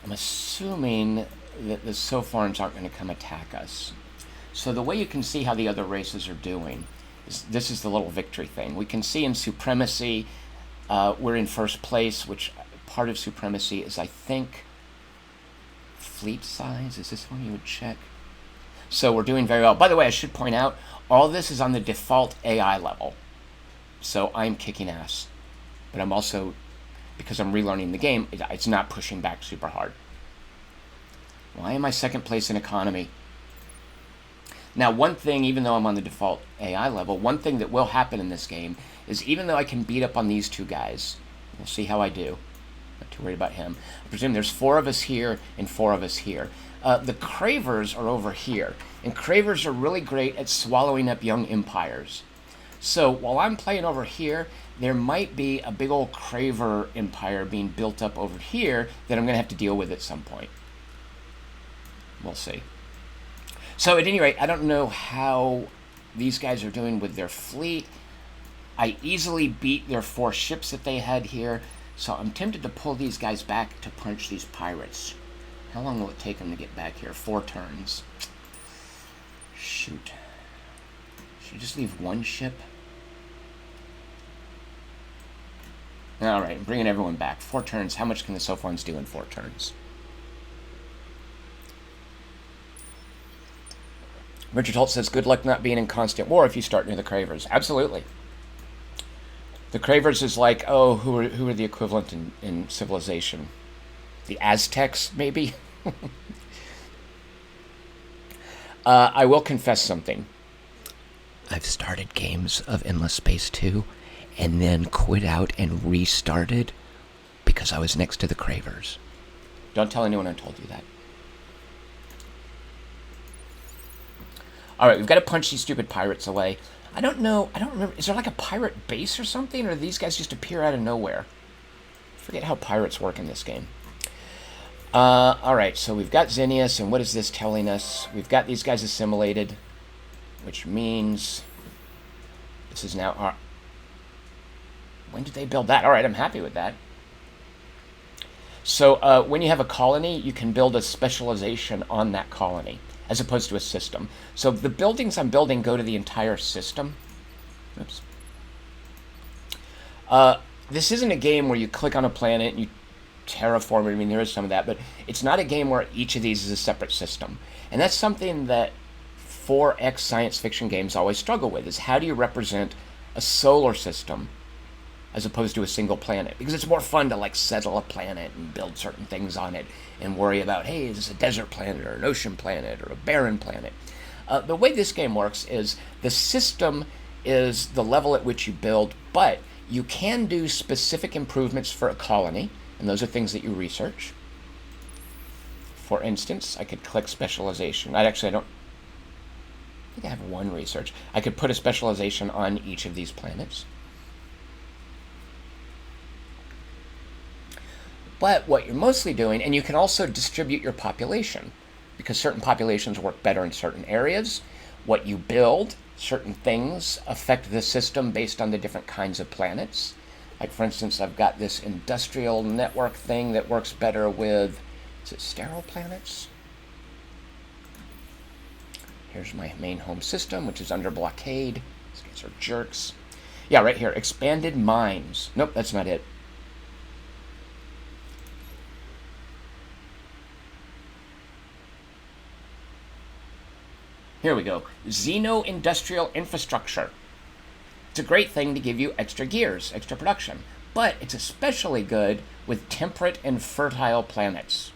I'm assuming that the Sophons aren't going to come attack us. So the way you can see how the other races are doing is this is the little victory thing. We can see in Supremacy we're in first place, which part of Supremacy is, I think, fleet size. Is this one you would check? So we're doing very well. By the way, I should point out, all this is on the default AI level. So I'm kicking ass. But I'm also, because I'm relearning the game, it's not pushing back super hard. Why am I second place in economy? Now, one thing, even though I'm on the default AI level, one thing that will happen in this game is even though I can beat up on these two guys, we'll see how I do. Not too worried about him. I presume there's 4 of us here and 4 of us here. The Cravers are over here, and Cravers are really great at swallowing up young empires. So while I'm playing over here, there might be a big old Craver empire being built up over here that I'm going to have to deal with at some point. We'll see. So at any rate, I don't know how these guys are doing with their fleet. I easily beat their 4 ships that they had here, so I'm tempted to pull these guys back to punch these pirates. How long will it take them to get back here? 4 turns. Shoot. Should I just leave 1 ship? Alright, I'm bringing everyone back. 4 turns. How much can the Sophons do in 4 turns? Richard Holt says, good luck not being in constant war if you start near the Cravers. Absolutely. The Cravers is like, oh, who are the equivalent in civilization? The Aztecs, maybe? I will confess something. I've started games of Endless Space 2 and then quit out and restarted because I was next to the Cravers. Don't tell anyone I told you that. Alright, we've got to punch these stupid pirates away. I don't know, I don't remember, is there like a pirate base or something, or do these guys just appear out of nowhere? I forget how pirates work in this game. Alright, so we've got Xenius, and what is this telling us? We've got these guys assimilated, which means this is now our... When did they build that? Alright, I'm happy with that. So when you have a colony, you can build a specialization on that colony, as opposed to a system. So the buildings I'm building go to the entire system. Oops. This isn't a game where you click on a planet and you terraform it. I mean, there is some of that, but it's not a game where each of these is a separate system. And that's something that 4X science fiction games always struggle with, is how do you represent a solar system as opposed to a single planet? Because it's more fun to, like, settle a planet and build certain things on it and worry about, hey, is this a desert planet or an ocean planet or a barren planet? The way this game works is the system is the level at which you build, but you can do specific improvements for a colony, and those are things that you research. For instance, I could click specialization. I think I have 1 research. I could put a specialization on each of these planets. But what you're mostly doing, and you can also distribute your population, because certain populations work better in certain areas. What you build, certain things affect the system based on the different kinds of planets. Like, for instance, I've got this industrial network thing that works better with, is it sterile planets? Here's my main home system, which is under blockade. These guys are jerks. Yeah, right here, expanded mines. Nope, that's not it. Here we go. Xeno-industrial infrastructure. It's a great thing to give you extra gears, extra production. But it's especially good with temperate and fertile planets.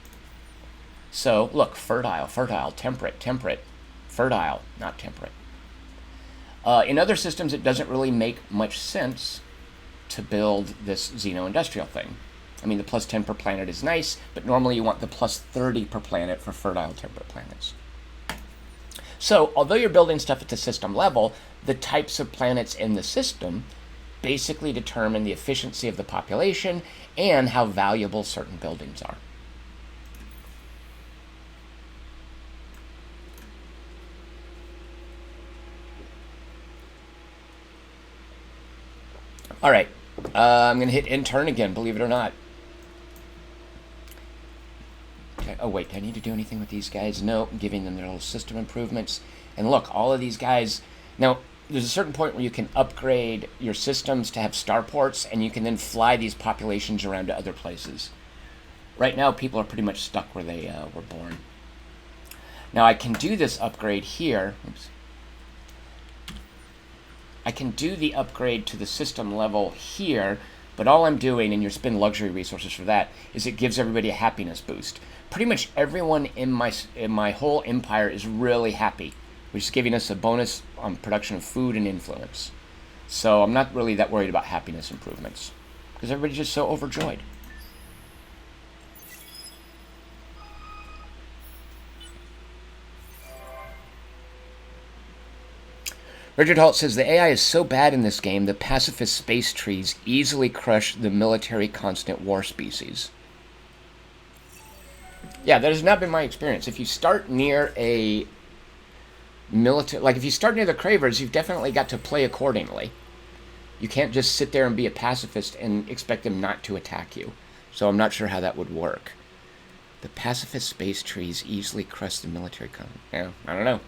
So, look, fertile, temperate, fertile, not temperate. In other systems, it doesn't really make much sense to build this Xeno-industrial thing. I mean, the plus 10 per planet is nice, but normally you want the plus 30 per planet for fertile, temperate planets. So, although you're building stuff at the system level, the types of planets in the system basically determine the efficiency of the population and how valuable certain buildings are. All right, I'm going to hit intern again, believe it or not. Okay. Oh, wait, do I need to do anything with these guys? No, I'm giving them their little system improvements. And look, all of these guys... Now, there's a certain point where you can upgrade your systems to have starports, and you can then fly these populations around to other places. Right now, people are pretty much stuck where they were born. Now, I can do this upgrade here. Oops. I can do the upgrade to the system level here, but all I'm doing, and you spend luxury resources for that, is it gives everybody a happiness boost. Pretty much everyone in my whole empire is really happy, which is giving us a bonus on production of food and influence. So I'm not really that worried about happiness improvements, because everybody's just so overjoyed. Richard Holt says, the AI is so bad in this game, the pacifist space trees easily crush the military constant war species. Yeah, that has not been my experience. If you start near a military... Like, if you start near the Cravers, you've definitely got to play accordingly. You can't just sit there and be a pacifist and expect them not to attack you. So I'm not sure how that would work. The pacifist space trees easily crush the military Yeah, I don't know.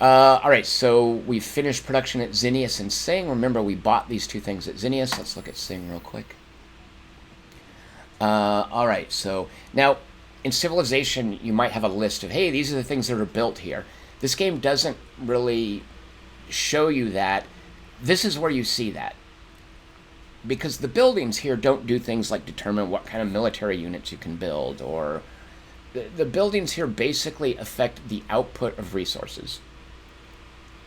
Alright, so we've finished production at Zinnius and Sing. Remember, we bought these two things at Zinnius. Let's look at Sing real quick. Alright, so now in Civilization, you might have a list of, hey, these are the things that are built here. This game doesn't really show you that. This is where you see that. Because the buildings here don't do things like determine what kind of military units you can build, or the buildings here basically affect the output of resources.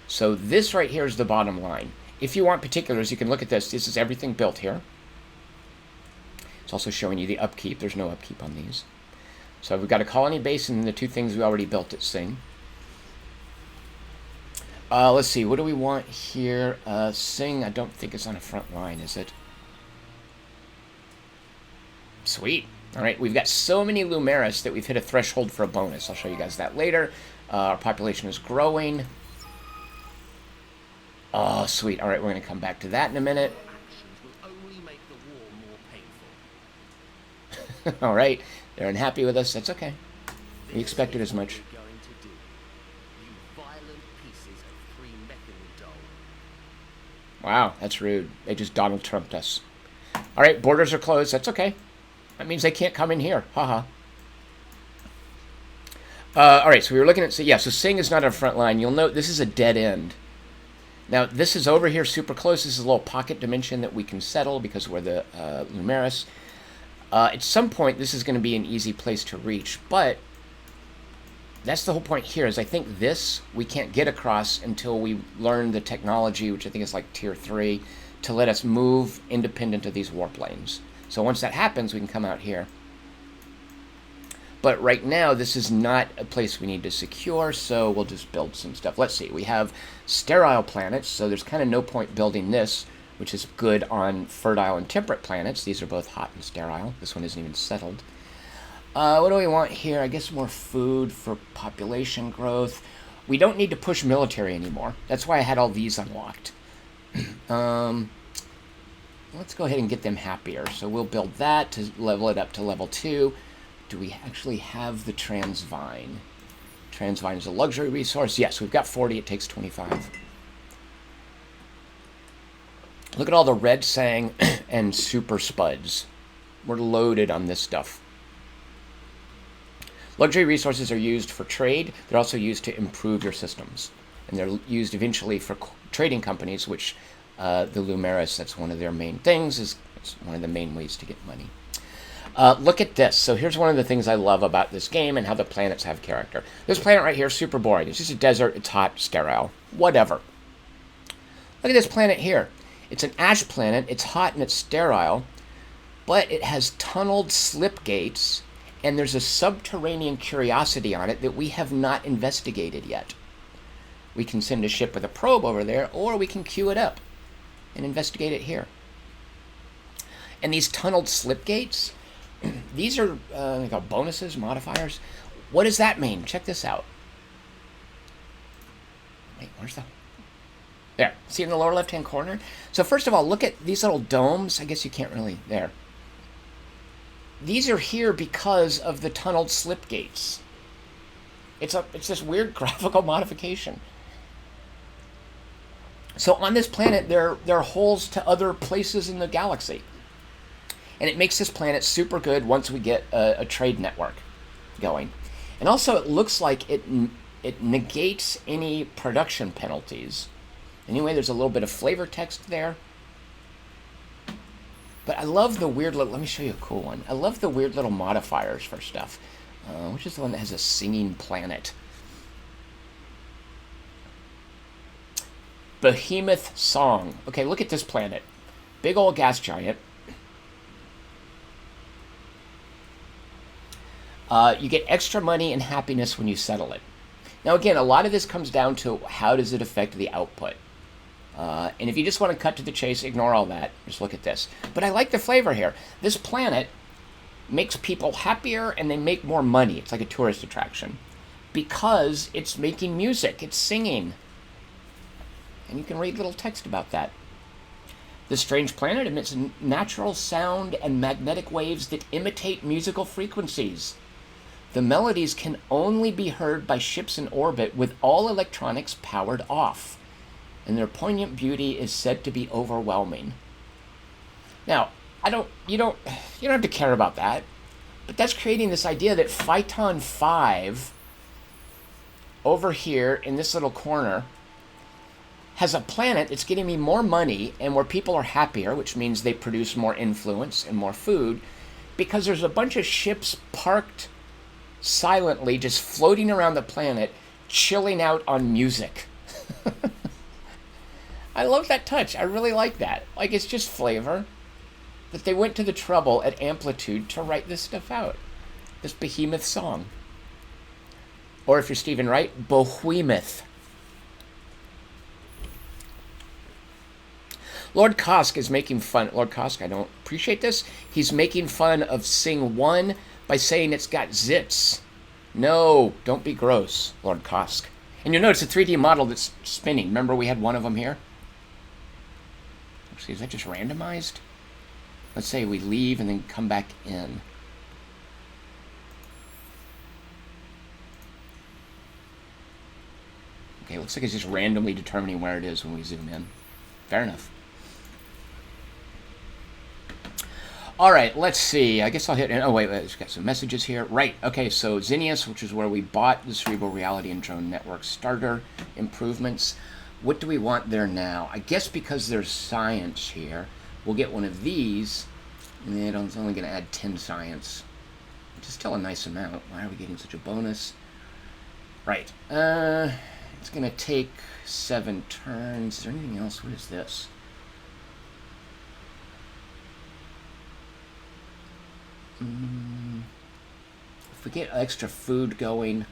So this right here is the bottom line. If you want particulars, you can look at this. This is everything built here. It's also showing you the upkeep. There's no upkeep on these. So we've got a colony base and the two things we already built at Sing. Let's see, what do we want here? Sing, I don't think it's on a front line, is it? Sweet. All right, we've got so many Lumeris that we've hit a threshold for a bonus. I'll show you guys that later. Our population is growing. Oh, sweet. All right, we're going to come back to that in a minute. Actions will only make the war more painful. All right, they're unhappy with us. That's okay. We expected as much. What you're going to do. You violent pieces of free methanol. Wow, that's rude. They just Donald Trumped us. All right, borders are closed. That's okay. That means they can't come in here. Haha. All right, so we were looking at... So Sing is not on front line. You'll note this is a dead end. Now, this is over here super close. This is a little pocket dimension that we can settle because we're the Lumeris. At some point, this is going to be an easy place to reach, but that's the whole point here, is I think this we can't get across until we learn the technology, which I think is like Tier 3, to let us move independent of these warp lanes. So once that happens, we can come out here. But right now, this is not a place we need to secure, so we'll just build some stuff. Let's see, we have sterile planets, so there's kind of no point building this, which is good on fertile and temperate planets. These are both hot and sterile. This one isn't even settled. What do we want here? I guess more food for population growth. We don't need to push military anymore. That's why I had all these unlocked. Let's go ahead and get them happier. So we'll build that to level it up to level 2. Do we actually have the Transvine? Transvine is a luxury resource. Yes, we've got 40. It takes 25. Look at all the red sang and super spuds. We're loaded on this stuff. Luxury resources are used for trade. They're also used to improve your systems. And they're used eventually for trading companies, which the Lumeris, that's one of their main things, it's one of the main ways to get money. Look at this. So here's one of the things I love about this game and how the planets have character. This planet right here is super boring. It's just a desert. It's hot, sterile, whatever. Look at this planet here. It's an ash planet. It's hot and it's sterile, but it has tunneled slip gates, and there's a subterranean curiosity on it that we have not investigated yet. We can send a ship with a probe over there, or we can queue it up and investigate it here. And these tunneled slip gates, these are bonuses, modifiers. What does that mean? Check this out. Wait, where's the... There. See in the lower left-hand corner? So first of all, look at these little domes. I guess you can't really... There. These are here because of the tunneled slip gates. It's this weird graphical modification. So on this planet, there are holes to other places in the galaxy. And it makes this planet super good once we get a trade network going. And also, it looks like it negates any production penalties. Anyway, there's a little bit of flavor text there. But I love the weird little... Let me show you a cool one. I love the weird little modifiers for stuff. Which is the one that has a singing planet? Behemoth Song. Okay, look at this planet. Big old gas giant. You get extra money and happiness when you settle it. Now again, a lot of this comes down to how does it affect the output. And if you just want to cut to the chase, ignore all that. Just look at this. But I like the flavor here. This planet makes people happier and they make more money. It's like a tourist attraction. Because it's making music. It's singing. And you can read little text about that. This strange planet emits natural sound and magnetic waves that imitate musical frequencies. The melodies can only be heard by ships in orbit with all electronics powered off, and their poignant beauty is said to be overwhelming. Now, you don't have to care about that, but that's creating this idea that Phaeton 5 over here in this little corner has a planet that's getting me more money and where people are happier, which means they produce more influence and more food, because there's a bunch of ships parked silently, just floating around the planet, chilling out on music. I love that touch. I really like that. Like, it's just flavor. That they went to the trouble at Amplitude to write this stuff out. This behemoth song. Or if you're Stephen Wright, Bohemoth. Lord Kosk is making fun. Lord Kosk, I don't appreciate this. He's making fun of Sing 1 by saying it's got zits. No, don't be gross, Lord Kosk. And you'll notice a 3D model that's spinning. Remember we had one of them here? Actually, is that just randomized? Let's say we leave and then come back in. Okay, looks like it's just randomly determining where it is when we zoom in. Fair enough. All right, let's see. I guess I'll hit... Oh, wait, it's got some messages here. Right, okay, so Zinnius, which is where we bought the Cerebral Reality and Drone Network starter improvements. What do we want there now? I guess because there's science here, we'll get one of these. And it's only going to add 10 science, which is still a nice amount. Why are we getting such a bonus? Right. It's going to take 7 turns. Is there anything else? What is this? If we get extra food going, it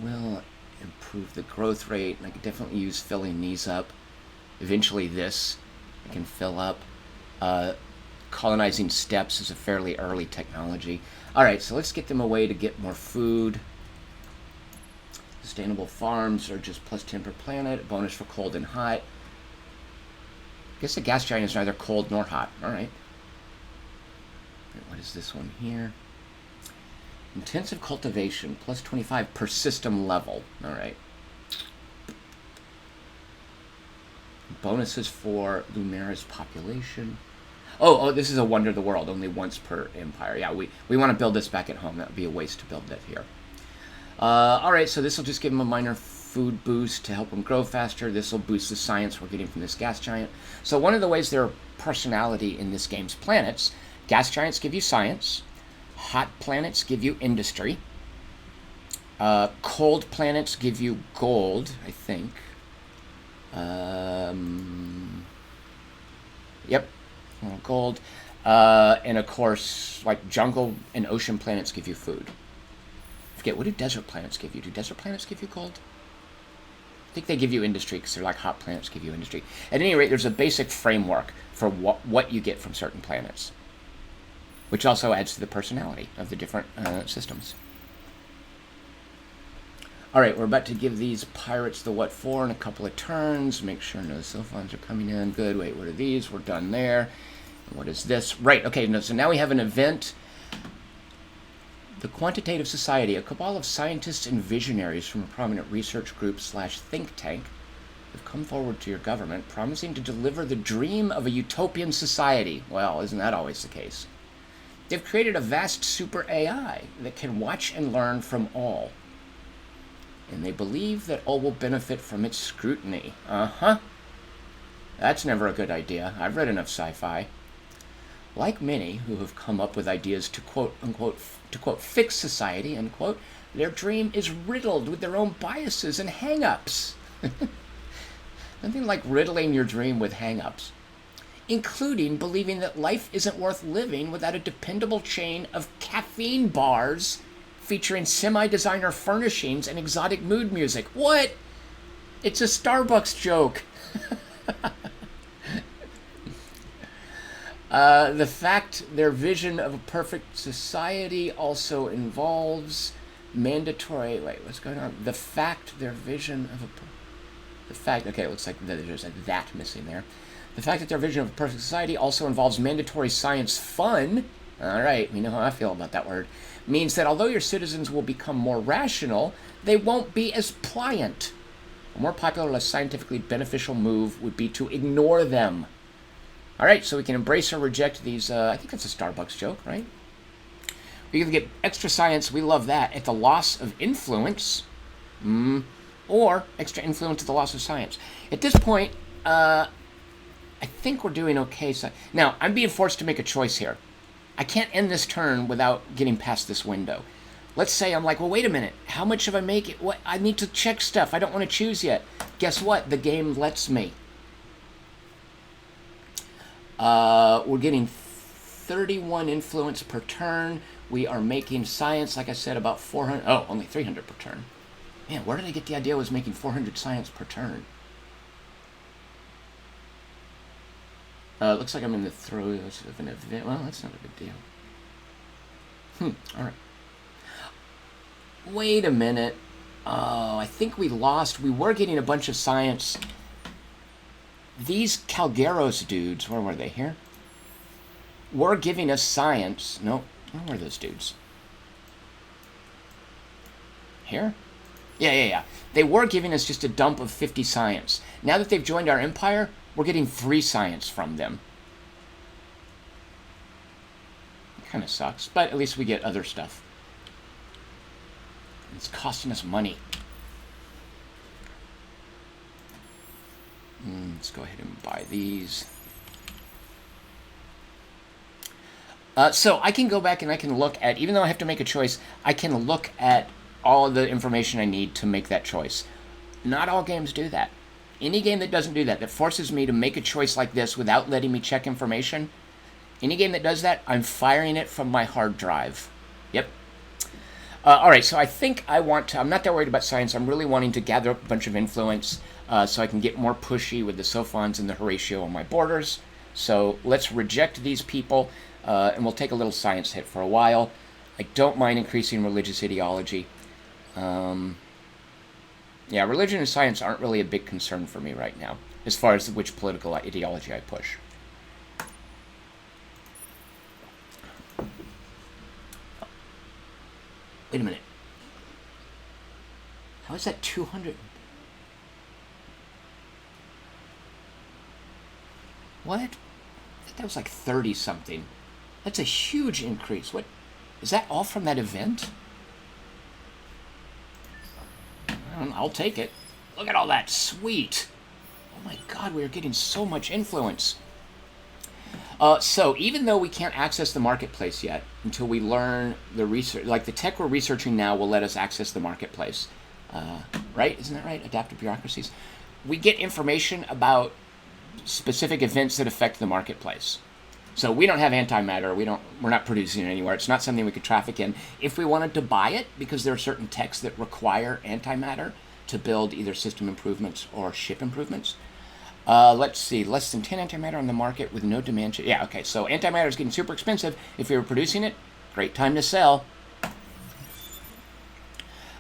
will improve the growth rate. And I could definitely use filling these up. Eventually this I can fill up. Colonizing steps is a fairly early technology. Alright, so let's get them away to get more food. Sustainable farms are just plus 10 per planet. Bonus for cold and hot. I guess the gas giant is neither cold nor hot. Alright. What is this one here? Intensive cultivation, plus 25 per system level. Alright. Bonuses for Lumera's population. Oh, this is a wonder of the world, only once per empire. Yeah, we want to build this back at home. That would be a waste to build that here. Alright, so this will just give them a minor food boost to help them grow faster. This will boost the science we're getting from this gas giant. So one of the ways there are personality in this game's planets, gas giants give you science, hot planets give you industry, cold planets give you gold, I think. Yep. Gold. And of course, like jungle and ocean planets give you food. Forget, what do desert planets give you? Do desert planets give you gold? I think they give you industry because they're like hot planets give you industry. At any rate, there's a basic framework for what you get from certain planets, which also adds to the personality of the different systems. Alright, we're about to give these pirates the what for in a couple of turns. Make sure no Sophons are coming in. Good. Wait, what are these? We're done there. And what is this? Right, okay, no, so now we have an event. The Quantitative Society, a cabal of scientists and visionaries from a prominent research group / think tank have come forward to your government promising to deliver the dream of a utopian society. Well, isn't that always the case? They've created a vast super AI that can watch and learn from all. And they believe that all will benefit from its scrutiny. That's never a good idea. I've read enough sci-fi. Like many who have come up with ideas to quote, unquote, fix society, end quote, their dream is riddled with their own biases and hang-ups. Nothing like riddling your dream with hang-ups. Including believing that life isn't worth living without a dependable chain of caffeine bars featuring semi-designer furnishings and exotic mood music. What? It's a Starbucks joke. The fact their vision of a perfect society also involves mandatory... Wait, what's going on? The fact their vision of a... The fact, okay, it looks like there's a that missing there. The fact that their vision of a perfect society also involves mandatory science fun, all right, we know how I feel about that word, means that although your citizens will become more rational, they won't be as pliant. A more popular, less scientifically beneficial move would be to ignore them. All right, so we can embrace or reject these, I think that's a Starbucks joke, right? We can get extra science, we love that, at the loss of influence, or extra influence at the loss of science. At this point, I think we're doing okay. Now, I'm being forced to make a choice here. I can't end this turn without getting past this window. Let's say I'm like, well, wait a minute. How much should I make it? What? I need to check stuff. I don't want to choose yet. Guess what? The game lets me. We're getting 31 influence per turn. We are making science, like I said, about 400. Oh, only 300 per turn. Man, where did I get the idea I was making 400 science per turn? It looks like I'm in the throes of an event. Well, that's not a big deal. All right. Wait a minute. Oh, I think we lost. We were getting a bunch of science. These Calgaros dudes, where were they? Here? Were giving us science. No, where were those dudes? Here? Yeah. They were giving us just a dump of 50 science. Now that they've joined our empire, we're getting 3 science from them. It kind of sucks, but at least we get other stuff. It's costing us money. Let's go ahead and buy these. So I can go back and I can look at, even though I have to make a choice, I can look at all of the information I need to make that choice. Not all games do that. Any game that doesn't do that, that forces me to make a choice like this without letting me check information, any game that does that, I'm firing it from my hard drive. Yep. All right, so I think I want to, I'm not that worried about science. I'm really wanting to gather up a bunch of influence so I can get more pushy with the Sophons and the Horatio on my borders. So let's reject these people, and we'll take a little science hit for a while. I don't mind increasing religious ideology. Yeah, religion and science aren't really a big concern for me right now, as far as which political ideology I push. Wait a minute. How is that 200? What? I think that was like 30-something. That's a huge increase. What? Is that all from that event? I'll take it. Look at all that. Sweet. Oh my god, we are getting so much influence. So even though we can't access the marketplace yet until we learn the research, like the tech we're researching now will let us access the marketplace. Right? Isn't that right? Adaptive bureaucracies. We get information about specific events that affect the marketplace. So we don't have antimatter. We're not producing it anywhere. It's not something we could traffic in. If we wanted to buy it, because there are certain techs that require antimatter to build either system improvements or ship improvements. Let's see, less than 10 antimatter on the market with no demand. Yeah, okay, so antimatter is getting super expensive. If we were producing it, great time to sell.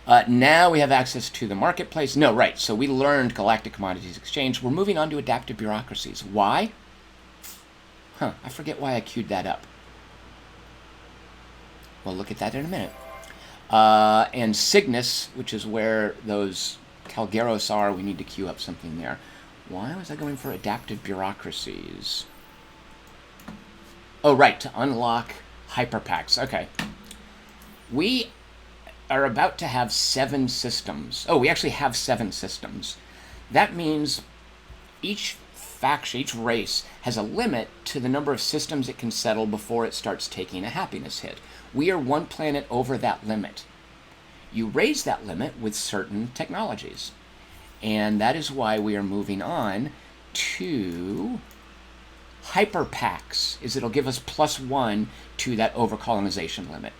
Now we have access to the marketplace. No, right, so we learned Galactic Commodities Exchange. We're moving on to adaptive bureaucracies. Why? I forget why I queued that up. We'll look at that in a minute. And Cygnus, which is where those Calgaros are, we need to queue up something there. Why was I going for adaptive bureaucracies? Oh, right, to unlock hyperpacks. Okay. We are about to have 7 systems. Oh, we actually have 7 systems. That means each faction, each race, has a limit to the number of systems it can settle before it starts taking a happiness hit. We are 1 planet over that limit. You raise that limit with certain technologies. And that is why we are moving on to hyperpacks, is it'll give us +1 to that overcolonization limit.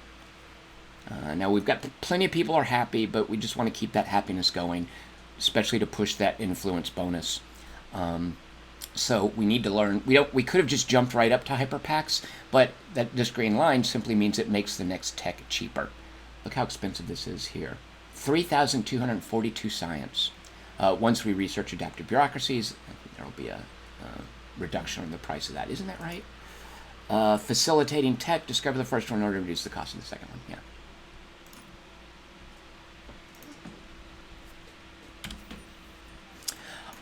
Now we've got plenty of people are happy, but we just want to keep that happiness going, especially to push that influence bonus. So we need to learn. We could have just jumped right up to hyperpacks, but this green line simply means it makes the next tech cheaper. Look how expensive this is here. 3,242 science. Once we research adaptive bureaucracies, there will be a reduction in the price of that. Isn't that right? Facilitating tech, discover the first one in order to reduce the cost of the second one. Yeah.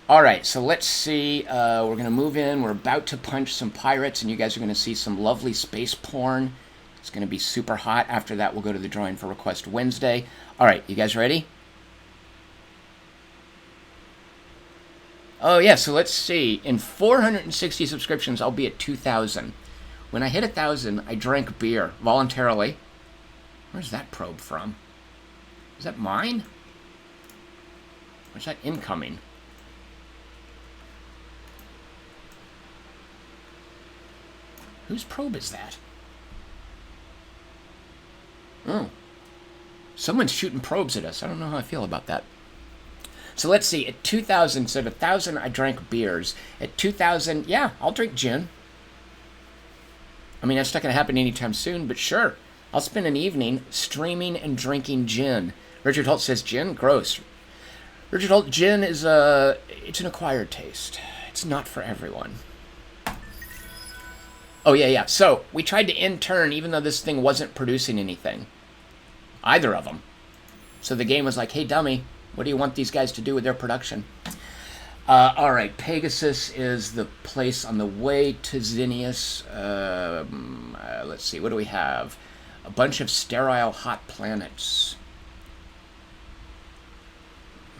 All right, so let's see. We're going to move in. We're about to punch some pirates, and you guys are going to see some lovely space porn. It's going to be super hot. After that, we'll go to the drawing for Request Wednesday. All right, you guys ready? Oh, yeah, so let's see. In 460 subscriptions, I'll be at 2,000. When I hit 1,000, I drank beer voluntarily. Where's that probe from? Is that mine? Or is that incoming? Whose probe is that? Oh. Someone's shooting probes at us. I don't know how I feel about that. So let's see. At 2,000, so at 1,000, I drank beers. At 2,000, yeah, I'll drink gin. I mean, that's not going to happen anytime soon, but sure. I'll spend an evening streaming and drinking gin. Richard Holt says, gin? Gross. Richard Holt, gin is it's an acquired taste. It's not for everyone. Oh, yeah. So, we tried to intern even though this thing wasn't producing anything. Either of them. So the game was like, hey, dummy, what do you want these guys to do with their production? All right, Pegasus is the place on the way to Zinnius. Let's see, what do we have? A bunch of sterile hot planets.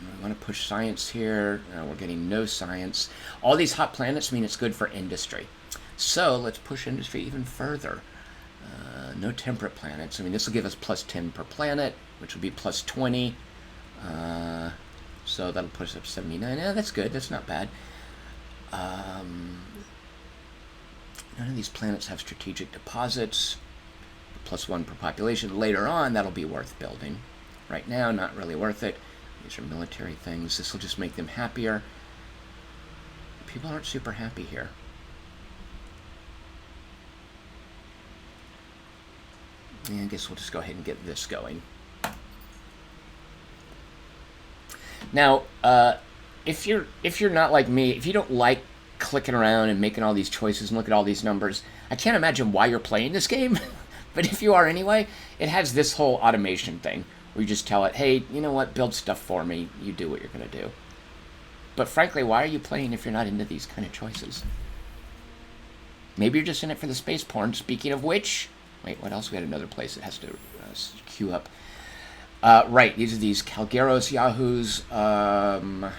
I want to push science here. No, we're getting no science. All these hot planets mean it's good for industry. So let's push industry even further. No temperate planets. I mean, this will give us plus 10 per planet, which will be plus 20. So that'll push us up 79. Yeah, that's good. That's not bad. None of these planets have strategic deposits. Plus 1 per population. Later on, that'll be worth building. Right now, not really worth it. These are military things. This will just make them happier. People aren't super happy here. Yeah, I guess we'll just go ahead and get this going. Now, if you're not like me, if you don't like clicking around and making all these choices and look at all these numbers, I can't imagine why you're playing this game. But if you are anyway, it has this whole automation thing where you just tell it, hey, you know what, build stuff for me. You do what you're going to do. But frankly, why are you playing if you're not into these kind of choices? Maybe you're just in it for the space porn. Speaking of which, wait, what else? We had another place that has to queue up. Right, these are these Calgeros yahoos. Come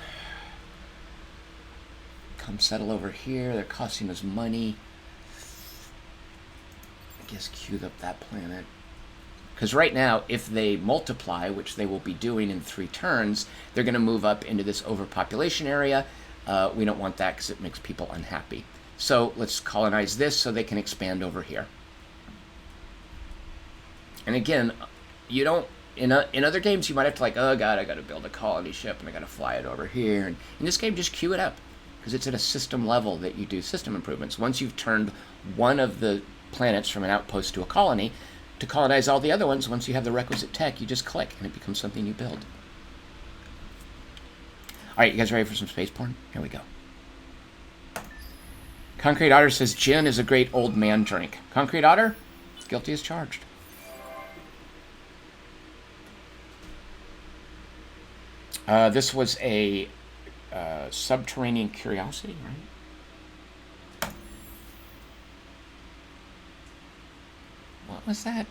settle over here. They're costing us money. I guess queued up that planet. Because right now, if they multiply, which they will be doing in 3 turns, they're going to move up into this overpopulation area. We don't want that because it makes people unhappy. So let's colonize this so they can expand over here. And again, you don't... In other games, you might have to like, oh god, I got to build a colony ship and I got to fly it over here. And in this game, just queue it up because it's at a system level that you do system improvements. Once you've turned one of the planets from an outpost to a colony, to colonize all the other ones, once you have the requisite tech, you just click and it becomes something you build. All right, you guys ready for some space porn? Here we go. Concrete Otter says gin is a great old man drink. Concrete Otter, guilty as charged. This was a subterranean curiosity, right? What was that?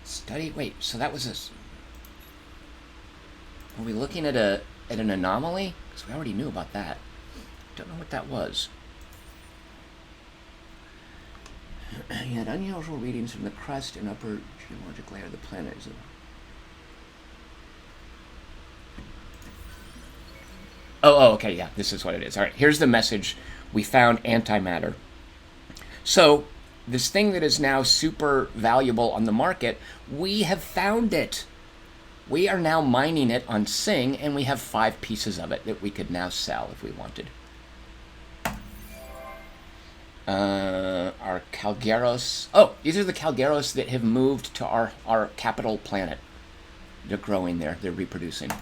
Study. Wait. So that was a. Are we looking at an anomaly? Because we already knew about that. Don't know what that was. He had unusual readings from the crust and upper geologic layer of the planet. Oh, okay, yeah, this is what it is. All right, here's the message. We found antimatter. So, this thing that is now super valuable on the market, we have found it. We are now mining it on Sing, and we have 5 pieces of it that we could now sell if we wanted. Our Calgeros. Oh, these are the Calgeros that have moved to our capital planet. They're growing there. They're reproducing.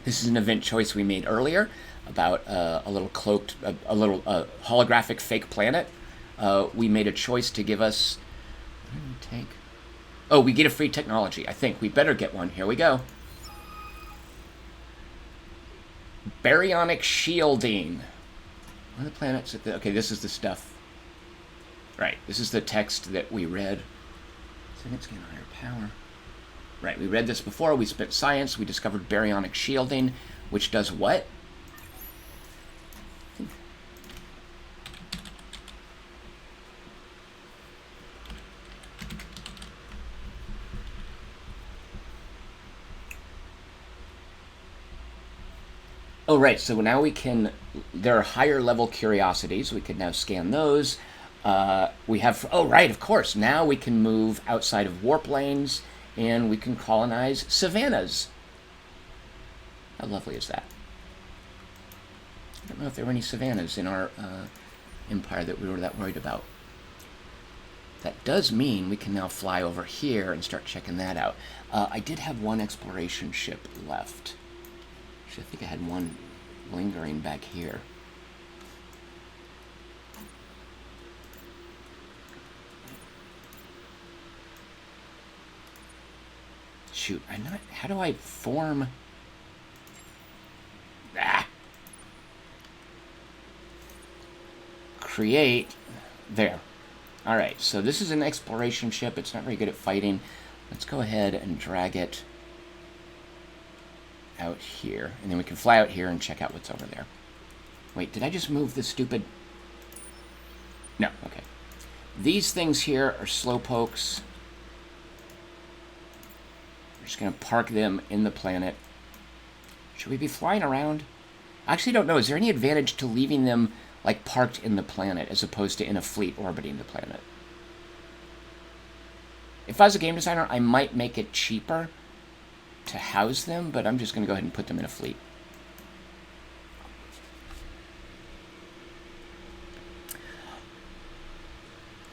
This is an event choice we made earlier about a little cloaked, a little holographic fake planet. We made a choice to give us... What did we take? Oh, we get a free technology. I think we better get one. Here we go. Baryonic Shielding. What are the planets? Okay, this is the stuff. Right, this is the text that we read. Second scan higher power. Right, we read this before. We spent science. We discovered baryonic shielding, which does what? Oh, right, so now we can... There are higher level curiosities. We can now scan those. We have... Oh, right, of course. Now we can move outside of warp lanes, and we can colonize savannas. How lovely is that? I don't know if there were any savannas in our empire that we were that worried about. That does mean we can now fly over here and start checking that out. I did have one exploration ship left. Actually, I think I had one lingering back here. Shoot, I'm not... How do I form... Create... There. Alright, so this is an exploration ship. It's not very good at fighting. Let's go ahead and drag it out here. And then we can fly out here and check out what's over there. Wait, did I just move the stupid... No, okay. These things here are slowpokes. We're just going to park them in the planet. Should we be flying around? I actually don't know. Is there any advantage to leaving them, like, parked in the planet as opposed to in a fleet orbiting the planet? If I was a game designer, I might make it cheaper to house them, but I'm just going to go ahead and put them in a fleet.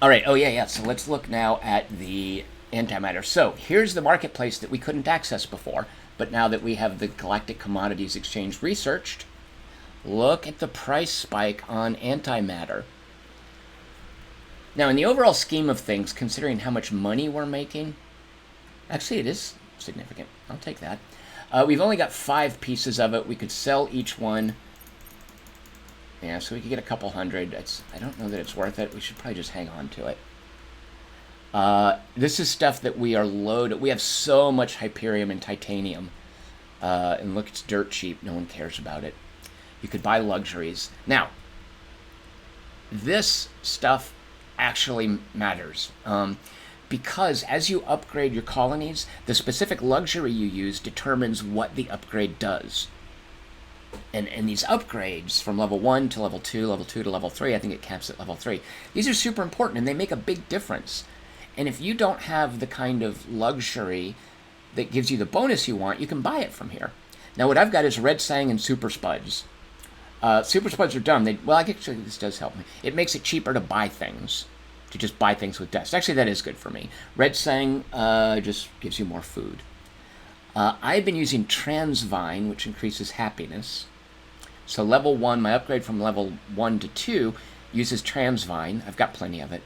All right. Oh, yeah. So let's look now at the antimatter. So here's the marketplace that we couldn't access before, but now that we have the Galactic Commodities Exchange researched, look at the price spike on antimatter. Now, in the overall scheme of things, considering how much money we're making, actually it is significant. I'll take that. We've only got 5 pieces of it. We could sell each one. Yeah, so we could get a couple hundred. I don't know that it's worth it. We should probably just hang on to it. This is stuff that we are loaded. We have so much Hyperium and Titanium. And look, it's dirt cheap. No one cares about it. You could buy luxuries. Now, this stuff actually matters. Because as you upgrade your colonies, the specific luxury you use determines what the upgrade does. And these upgrades from level 1 to level 2, level 2 to level 3, I think it caps at level 3, these are super important and they make a big difference. And if you don't have the kind of luxury that gives you the bonus you want, you can buy it from here. Now what I've got is Red Sang and Super Spuds. Super Spuds are dumb. Well, actually this does help me. It makes it cheaper to buy things. To just buy things with dust. Actually, that is good for me. Red Sang just gives you more food. I've been using Transvine, which increases happiness. So level 1, my upgrade from level 1 to 2 uses Transvine. I've got plenty of it.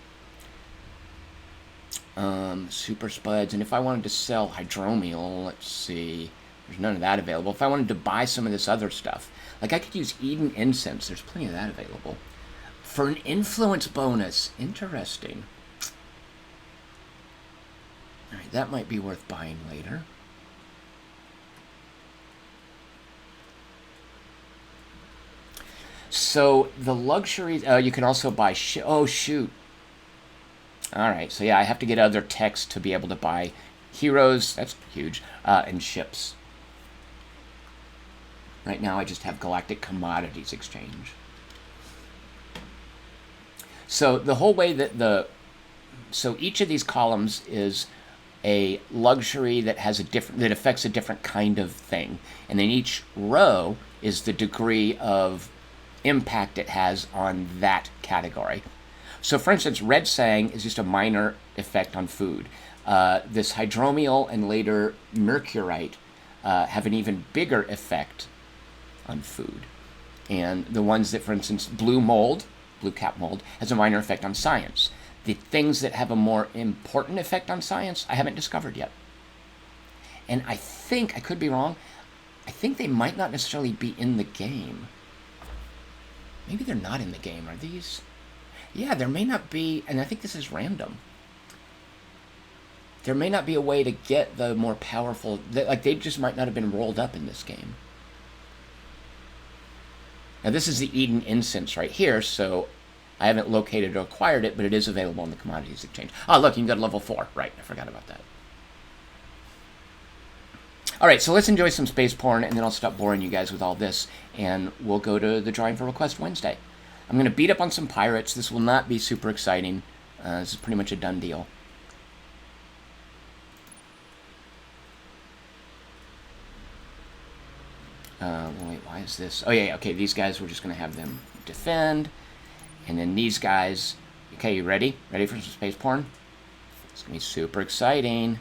Super Spuds. And if I wanted to sell Hydromiel, let's see. There's none of that available. If I wanted to buy some of this other stuff, like I could use Eden Incense. There's plenty of that available. For an influence bonus. Interesting. Alright, that might be worth buying later. So, the luxuries... you can also buy... oh, shoot. Alright, so yeah, I have to get other text to be able to buy heroes. That's huge. And ships. Right now, I just have Galactic Commodities Exchange. So the whole way that so each of these columns is a luxury that has that affects a different kind of thing, and then each row is the degree of impact it has on that category. So, for instance, red sang is just a minor effect on food. This hydromial and later mercurite have an even bigger effect on food. And the ones that, for instance, blue mold, blue cap mold, has a minor effect on science. The things that have a more important effect on science, I haven't discovered yet. And I think, I could be wrong, I think they might not necessarily be in the game. Maybe they're not in the game. Are these? Yeah, there may not be, and I think this is random. There may not be a way to get the more powerful, like they just might not have been rolled up in this game. Now this is the Eden incense right here, so I haven't located or acquired it, but it is available on the commodities exchange. Oh, look, you can go to level 4. Right, I forgot about that. All right, so let's enjoy some space porn, and then I'll stop boring you guys with all this, and we'll go to the drawing for Request Wednesday. I'm going to beat up on some pirates. This will not be super exciting. This is pretty much a done deal. Wait, why is this? Oh, yeah, okay, these guys, we're just going to have them defend. And then these guys, okay, you ready? Ready for some space porn? It's going to be super exciting.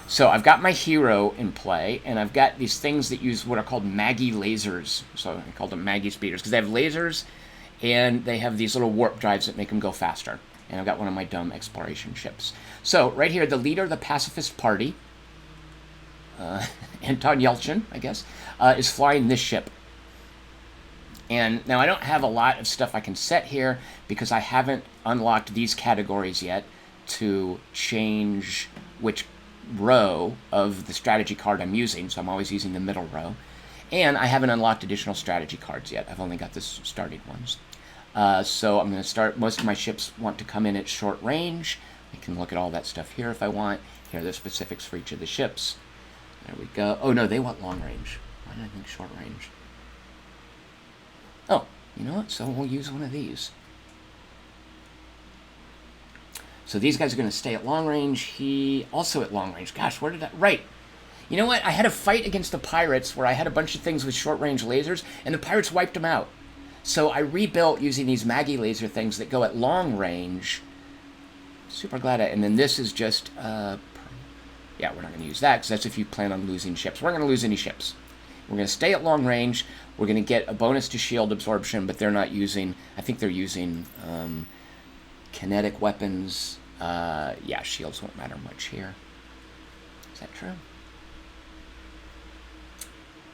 So I've got my hero in play, and I've got these things that use what are called Maggie lasers. So I call them Maggie speeders, because they have lasers, and they have these little warp drives that make them go faster. And I've got one of my dumb exploration ships. So right here, the leader of the pacifist party, Anton Yelchin, I guess, is flying this ship. And now I don't have a lot of stuff I can set here because I haven't unlocked these categories yet to change which row of the strategy card I'm using, so I'm always using the middle row. And I haven't unlocked additional strategy cards yet. I've only got the starting ones. So I'm going to start, most of my ships want to come in at short range. I can look at all that stuff here if I want. Here are the specifics for each of the ships. There we go. Oh no, they want long range. Why did I think short range? Oh, you know what? So we'll use one of these. So these guys are going to stay at long range. He also at long range. Gosh, where did I... Right. You know what? I had a fight against the pirates where I had a bunch of things with short-range lasers, and the pirates wiped them out. So I rebuilt using these Maggie laser things that go at long range. Super glad I... And then this is just... yeah, we're not going to use that, because that's if you plan on losing ships. We're not going to lose any ships. We're going to stay at long range. We're going to get a bonus to shield absorption, but they're not using... I think they're using kinetic weapons. Yeah, shields won't matter much here. Is that true?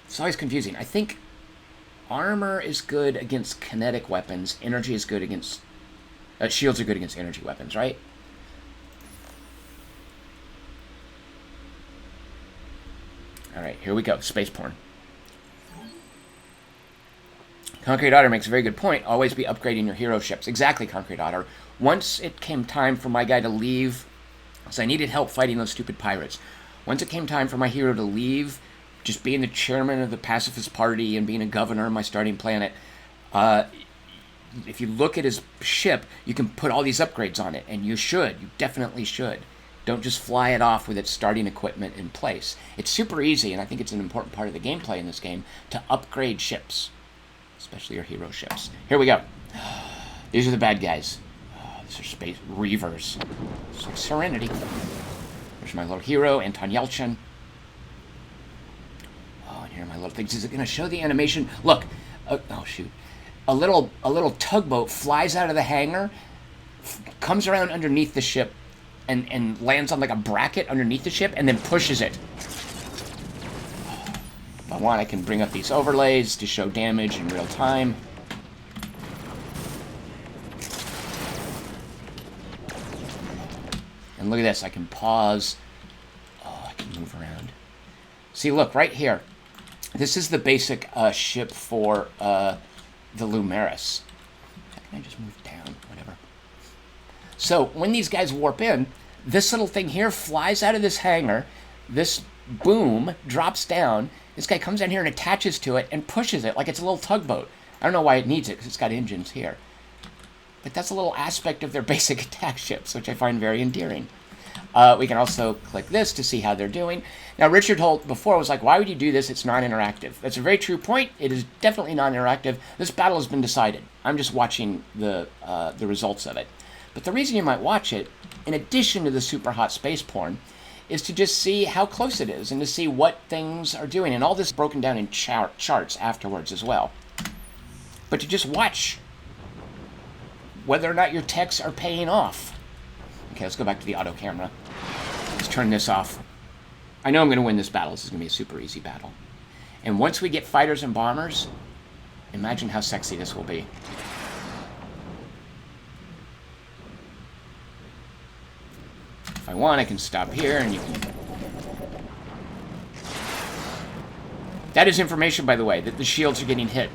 It's always confusing. I think armor is good against kinetic weapons. Energy is good against... shields are good against energy weapons, right? Alright, here we go. Space porn. Concrete Otter makes a very good point. Always be upgrading your hero ships. Exactly, Concrete Otter. Once it came time for my guy to leave, because I needed help fighting those stupid pirates. Once it came time for my hero to leave, just being the chairman of the pacifist party and being a governor of my starting planet, if you look at his ship, you can put all these upgrades on it, and you should. You definitely should. Don't just fly it off with its starting equipment in place. It's super easy, and I think it's an important part of the gameplay in this game, to upgrade ships, especially your hero ships. Here we go. These are the bad guys. These are space reavers. It's like Serenity. There's my little hero, Anton Yelchin. Oh, and here are my little things. Is it going to show the animation? Look. Oh, shoot. A little tugboat flies out of the hangar, comes around underneath the ship, and lands on like a bracket underneath the ship, and then pushes it. If I want, I can bring up these overlays to show damage in real time. And look at this, I can pause. Oh, I can move around. See, look, right here. This is the basic ship for the Lumeris. How can I just move down? Whatever. So, when these guys warp in, this little thing here flies out of this hangar. This boom drops down. This guy comes down here and attaches to it and pushes it like it's a little tugboat. I don't know why it needs it, because it's got engines here. But that's a little aspect of their basic attack ships, which I find very endearing. We can also click this to see how they're doing. Now, Richard Holt before was like, why would you do this? It's non-interactive. That's a very true point. It is definitely non-interactive. This battle has been decided. I'm just watching the results of it. But the reason you might watch it, in addition to the super hot space porn, is to just see how close it is and to see what things are doing. And all this is broken down in charts afterwards as well. But to just watch whether or not your techs are paying off. Okay, let's go back to the auto camera. Let's turn this off. I know I'm going to win this battle. This is going to be a super easy battle. And once we get fighters and bombers, imagine how sexy this will be. If I want, I can stop here and you can... That is information, by the way, that the shields are getting hit.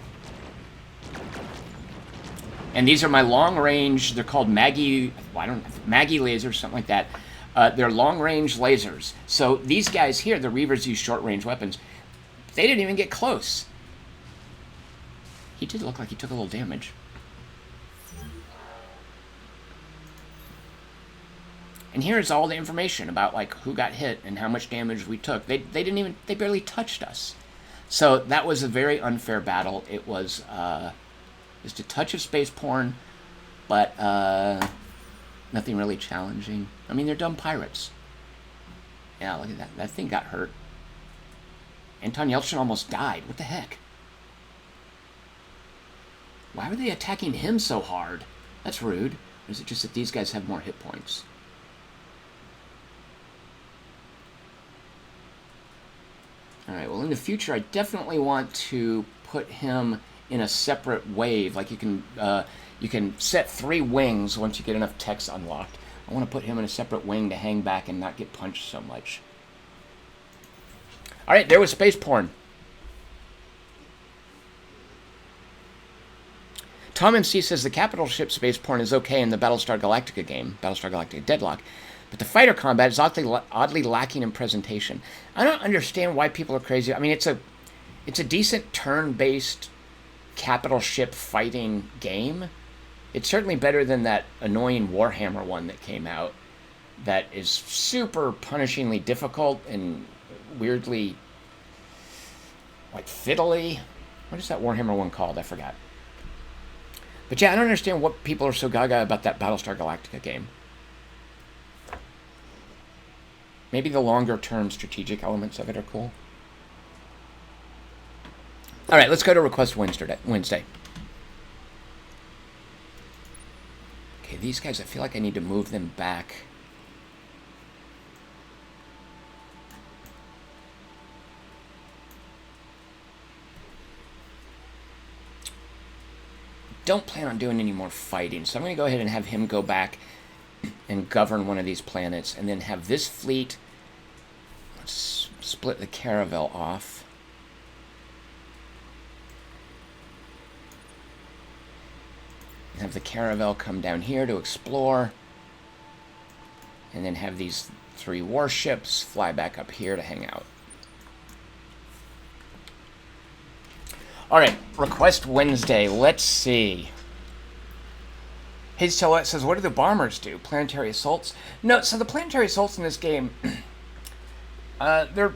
And these are my long-range, they're called Maggie lasers, something like that. They're long-range lasers. So these guys here, the Reavers, use short-range weapons. They didn't even get close. He did look like he took a little damage. And here's all the information about like who got hit and how much damage we took. They barely touched us. So that was a very unfair battle. It was just a touch of space porn, but nothing really challenging. I mean, they're dumb pirates. Yeah, look at that. That thing got hurt. Anton Yelchin almost died. What the heck? Why were they attacking him so hard? That's rude. Or is it just that these guys have more hit points? Alright, well in the future I definitely want to put him in a separate wave. Like you can set 3 wings once you get enough techs unlocked. I want to put him in a separate wing to hang back and not get punched so much. Alright, there was space porn. Tom MC says the capital ship space porn is okay in the Battlestar Galactica game, Battlestar Galactica Deadlock, but the fighter combat is oddly lacking in presentation. I don't understand why people are crazy. I mean, it's a decent turn-based capital ship fighting game. It's certainly better than that annoying Warhammer one that came out that is super punishingly difficult and weirdly, like, fiddly. What is that Warhammer one called? I forgot. But yeah, I don't understand what people are so gaga about that Battlestar Galactica game. Maybe the longer-term strategic elements of it are cool. All right, let's go to Request Wednesday. Okay, these guys, I feel like I need to move them back. Don't plan on doing any more fighting, so I'm going to go ahead and have him go back and govern one of these planets, and then have this fleet, let's split the Caravel off. And have the Caravel come down here to explore, and then have these 3 warships fly back up here to hang out. Alright, Request Wednesday, let's see. Hayes Tillett says, what do the bombers do? Planetary assaults? No, so the planetary assaults in this game, they're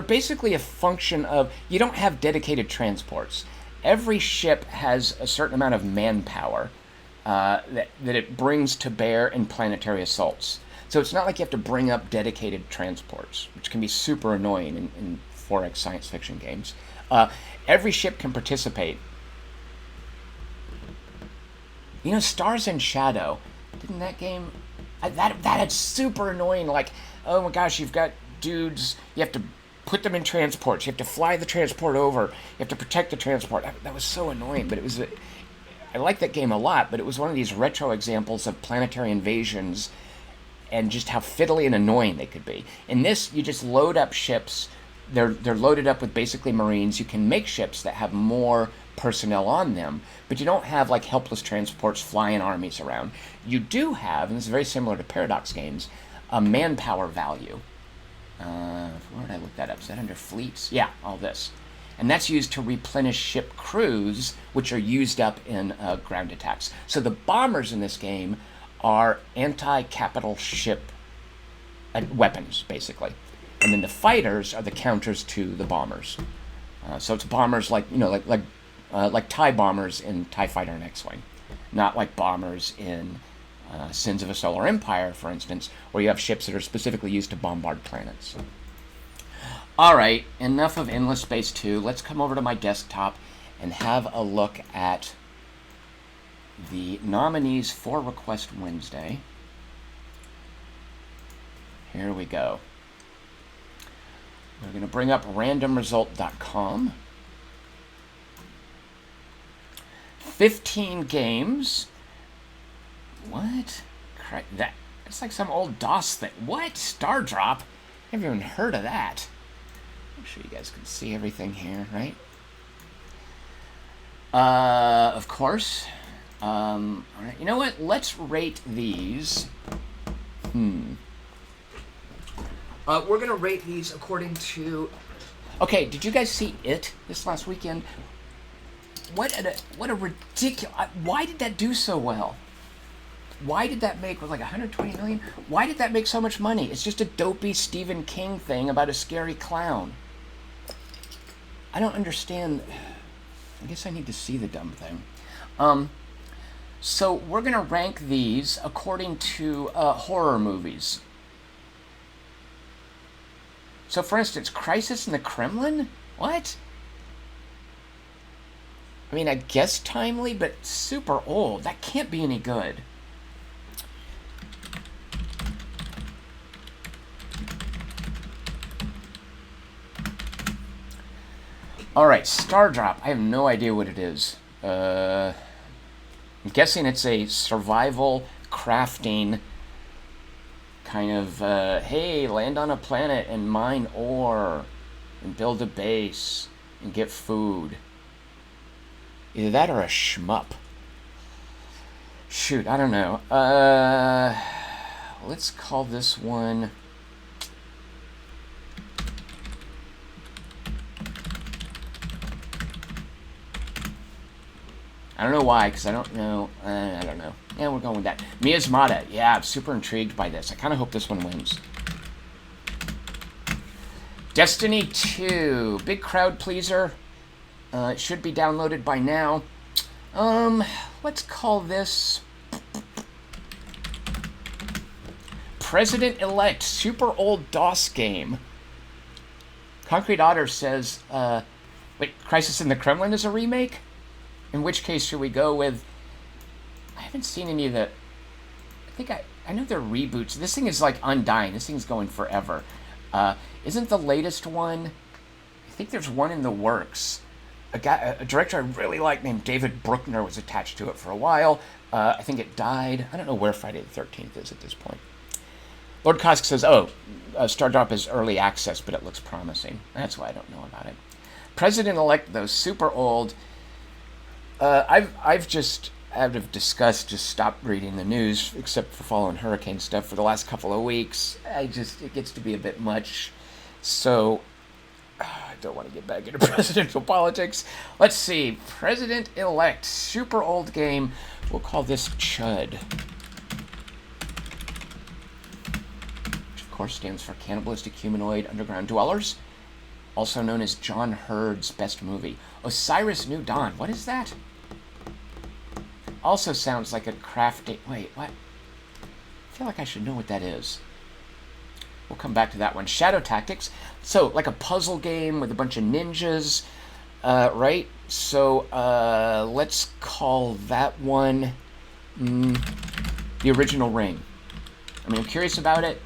basically a function of, you don't have dedicated transports. Every ship has a certain amount of manpower that it brings to bear in planetary assaults. So it's not like you have to bring up dedicated transports, which can be super annoying in 4X science fiction games. Every ship can participate. You know, Stars and Shadow, didn't that game... That had super annoying, like, oh my gosh, you've got dudes, you have to put them in transports, you have to fly the transport over, you have to protect the transport. That was so annoying, but it was... I like that game a lot, but it was one of these retro examples of planetary invasions and just how fiddly and annoying they could be. In this, you just load up ships. They're loaded up with basically Marines. You can make ships that have more personnel on them, but you don't have like helpless transports flying armies around. You do have, and this is very similar to Paradox games, a manpower value. Where did I look that up? Is that under fleets? Yeah, all this. And that's used to replenish ship crews, which are used up in ground attacks. So the bombers in this game are anti-capital ship weapons, basically. And then the fighters are the counters to the bombers. So it's bombers like TIE bombers in TIE Fighter and X-Wing, not like bombers in Sins of a Solar Empire, for instance, where you have ships that are specifically used to bombard planets. All right, enough of Endless Space 2. Let's come over to my desktop and have a look at the nominees for Request Wednesday. Here we go. We're going to bring up randomresult.com. 15 games. What? That's like some old DOS thing. What? Star Drop? Never even heard of that. I'm sure you guys can see everything here, right? Of course. All right. You know what? Let's rate these. We're going to rate these according to... Okay, did you guys see It this last weekend? What a ridiculous... Why did that do so well? Why did that make, was like 120 million? Why did that make so much money? It's just a dopey Stephen King thing about a scary clown. I don't understand. I guess I need to see the dumb thing. So we're going to rank these according to horror movies. So, for instance, Crisis in the Kremlin? What? I mean, I guess timely, but super old. That can't be any good. Alright, Star Drop. I have no idea what it is. I'm guessing it's a survival crafting kind of, hey, land on a planet and mine ore and build a base and get food. Either that or a shmup. Shoot, I don't know. Let's call this one... I don't know why, because I don't know. I don't know. Yeah, we're going with that. Miasmata. Yeah, I'm super intrigued by this. I kind of hope this one wins. Destiny 2. Big crowd pleaser. It should be downloaded by now. Let's call this... President-elect. Super old DOS game. Concrete Otter says... wait, Crisis in the Kremlin is a remake? In which case, should we go with... I haven't seen any of the... I think I know they're reboots. This thing is like undying. This thing's going forever. Isn't the latest one... I think there's one in the works. A director I really like named David Bruckner was attached to it for a while. I think it died. I don't know where Friday the 13th is at this point. Lord Kosk says, Star Drop is early access, but it looks promising. That's why I don't know about it. President-elect, though, super old... I've just, out of disgust, just stopped reading the news, except for following hurricane stuff for the last couple of weeks. It gets to be a bit much. So, I don't want to get back into presidential politics. Let's see. President-elect. Super old game. We'll call this Chud. Which, of course, stands for Cannibalistic Humanoid Underground Dwellers. Also known as John Hurd's best movie. Osiris New Dawn. What is that? Also sounds like a crafting... Wait, what? I feel like I should know what that is. We'll come back to that one. Shadow Tactics. So, like a puzzle game with a bunch of ninjas, right? So, let's call that one The Original Ring. I mean, I'm curious about it.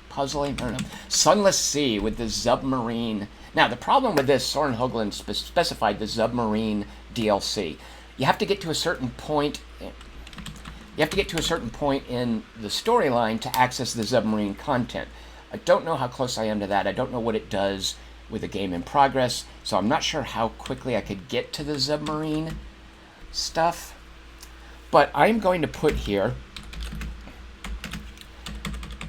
Puzzling? I don't know. Sunless Sea with the submarine... Now, the problem with this, Soren Hoagland specified the submarine DLC. You have to get to a certain point... You have to get to a certain point in the storyline to access the submarine content. I don't know how close I am to that. I don't know what it does with a game in progress, so I'm not sure how quickly I could get to the submarine stuff. But I'm going to put here...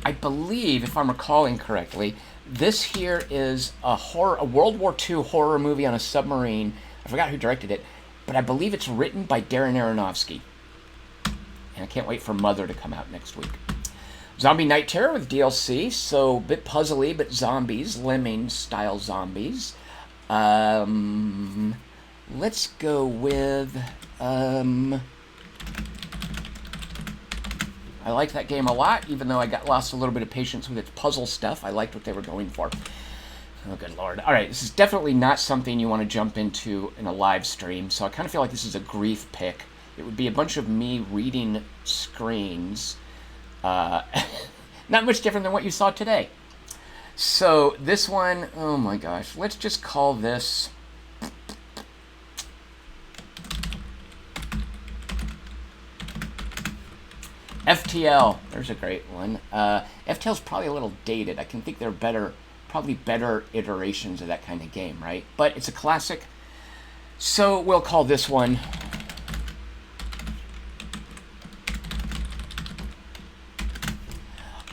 I believe, if I'm recalling correctly, this here is a World War II horror movie on a submarine. I forgot who directed it, but I believe it's written by Darren Aronofsky. And I can't wait for Mother to come out next week. Zombie Night Terror with DLC, so a bit puzzly, but zombies, Lemmings-style zombies. Let's go with... I like that game a lot, even though I lost a little bit of patience with its puzzle stuff. I liked what they were going for. Oh, good lord. All right, this is definitely not something you want to jump into in a live stream, so I kind of feel like this is a grief pick. It would be a bunch of me reading screens. Not much different than what you saw today. So this one, oh my gosh, let's just call this... FTL. There's a great one. FTL's probably a little dated. I can think there are probably better iterations of that kind of game, right? But it's a classic. So we'll call this one...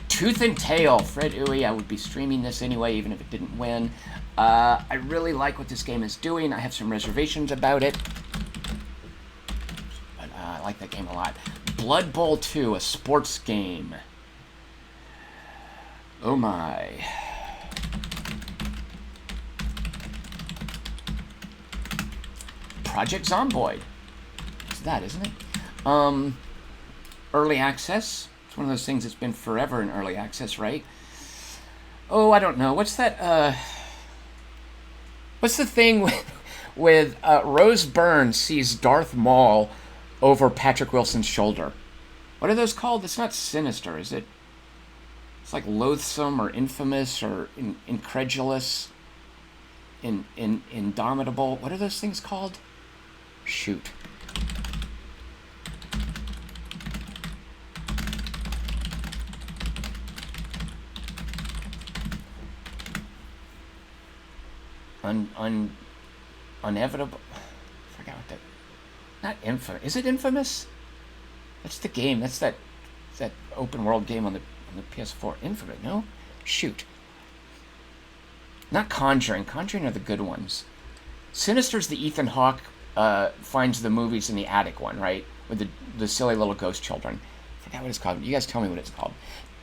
Tooth and Tail. Fred Uwe. I would be streaming this anyway, even if it didn't win. I really like what this game is doing. I have some reservations about it. But I like that game a lot. Blood Bowl 2, a sports game. Oh my. Project Zomboid. It's that, isn't it? Early access. It's one of those things that's been forever in early access, right? Oh, I don't know. What's that? What's the thing with Rose Byrne sees Darth Maul over Patrick Wilson's shoulder? What are those called? It's not Sinister, is it? It's like Loathsome or Infamous or Incredulous, Indomitable. What are those things called? Shoot. Unevitable. I forgot what that. Not infamous. Is it Infamous? That's the game. That's that open world game on the PS4. Infamous. No. Shoot. Not Conjuring. Conjuring are the good ones. Sinister's the Ethan Hawke finds the movies in the attic one, right? With the silly little ghost children. I forgot what it's called. You guys tell me what it's called.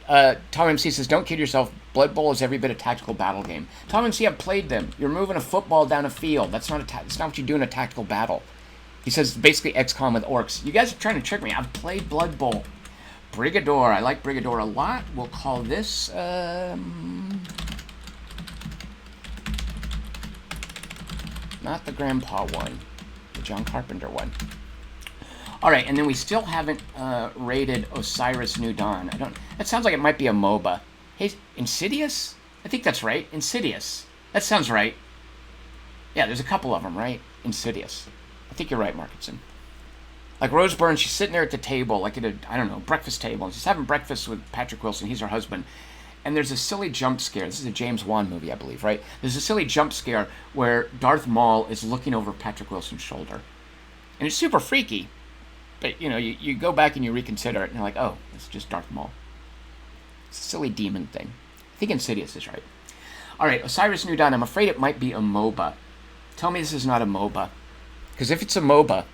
Tom MC says, don't kid yourself. Blood Bowl is every bit a tactical battle game. Tom MC, I've played them. You're moving a football down a field. That's not what you do in a tactical battle. He says basically XCOM with orcs. You guys are trying to trick me. I've played Blood Bowl. Brigador. I like Brigador a lot. We'll call this... not the Grandpa one. The John Carpenter one. Alright, and then we still haven't rated Osiris New Dawn. That sounds like it might be a MOBA. Hey, Insidious? I think that's right. Insidious. That sounds right. Yeah, there's a couple of them, right? Insidious. I think you're right, Markinson. Like Rose Byrne, she's sitting there at the table, like at a, I don't know, breakfast table, and she's having breakfast with Patrick Wilson, he's her husband, and there's a silly jump scare. This is a James Wan movie, I believe, right? There's a silly jump scare where Darth Maul is looking over Patrick Wilson's shoulder. And it's super freaky, but, you know, you go back and you reconsider it, and you're like, oh, it's just Darth Maul. It's a silly demon thing. I think Insidious is right. Alright, Osiris New Dawn, I'm afraid it might be a MOBA. Tell me this is not a MOBA. Because if it's a MOBA...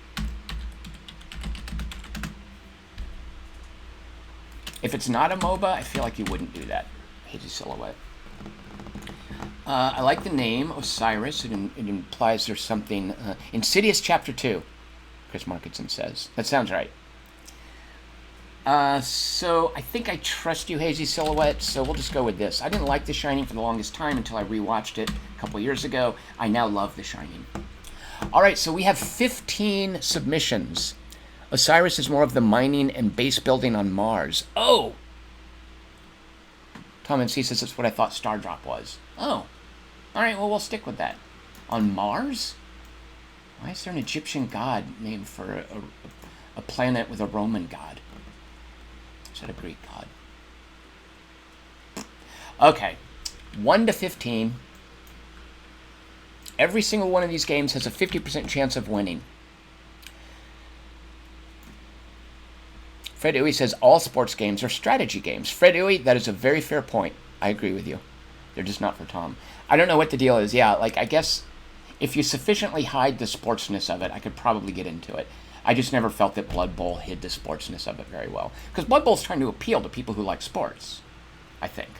If it's not a MOBA, I feel like you wouldn't do that. Hazy Silhouette. I like the name, Osiris. It implies there's something... Insidious Chapter 2, Chris Markinson says. That sounds right. So I think I trust you, Hazy Silhouette, so we'll just go with this. I didn't like The Shining for the longest time until I rewatched it a couple years ago. I now love The Shining. Alright, so we have 15 submissions. Osiris is more of the mining and base building on Mars. Oh! Tom MC says that's what I thought Star Drop was. Oh. Alright, well, we'll stick with that. On Mars? Why is there an Egyptian god named for a planet with a Roman god? Is that a Greek god? Okay. 1 to 15. Every single one of these games has a 50% chance of winning. Fred Uwe says all sports games are strategy games. Fred Uwe, that is a very fair point. I agree with you. They're just not for Tom. I don't know what the deal is. Yeah, like, I guess if you sufficiently hide the sportsness of it, I could probably get into it. I just never felt that Blood Bowl hid the sportsness of it very well. Because Blood Bowl's trying to appeal to people who like sports, I think.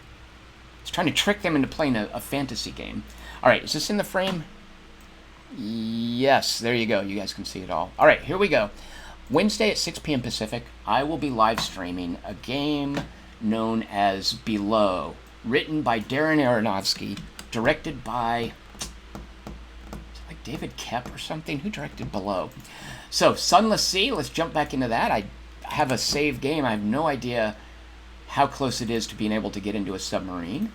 It's trying to trick them into playing a fantasy game. All right, is this in the frame? Yes, there you go. You guys can see it all. All right, here we go. Wednesday at 6 p.m. Pacific, I will be live streaming a game known as Below, written by Darren Aronofsky, directed by like David Koepp or something. Who directed Below? So, Sunless Sea, let's jump back into that. I have a save game. I have no idea how close it is to being able to get into a submarine.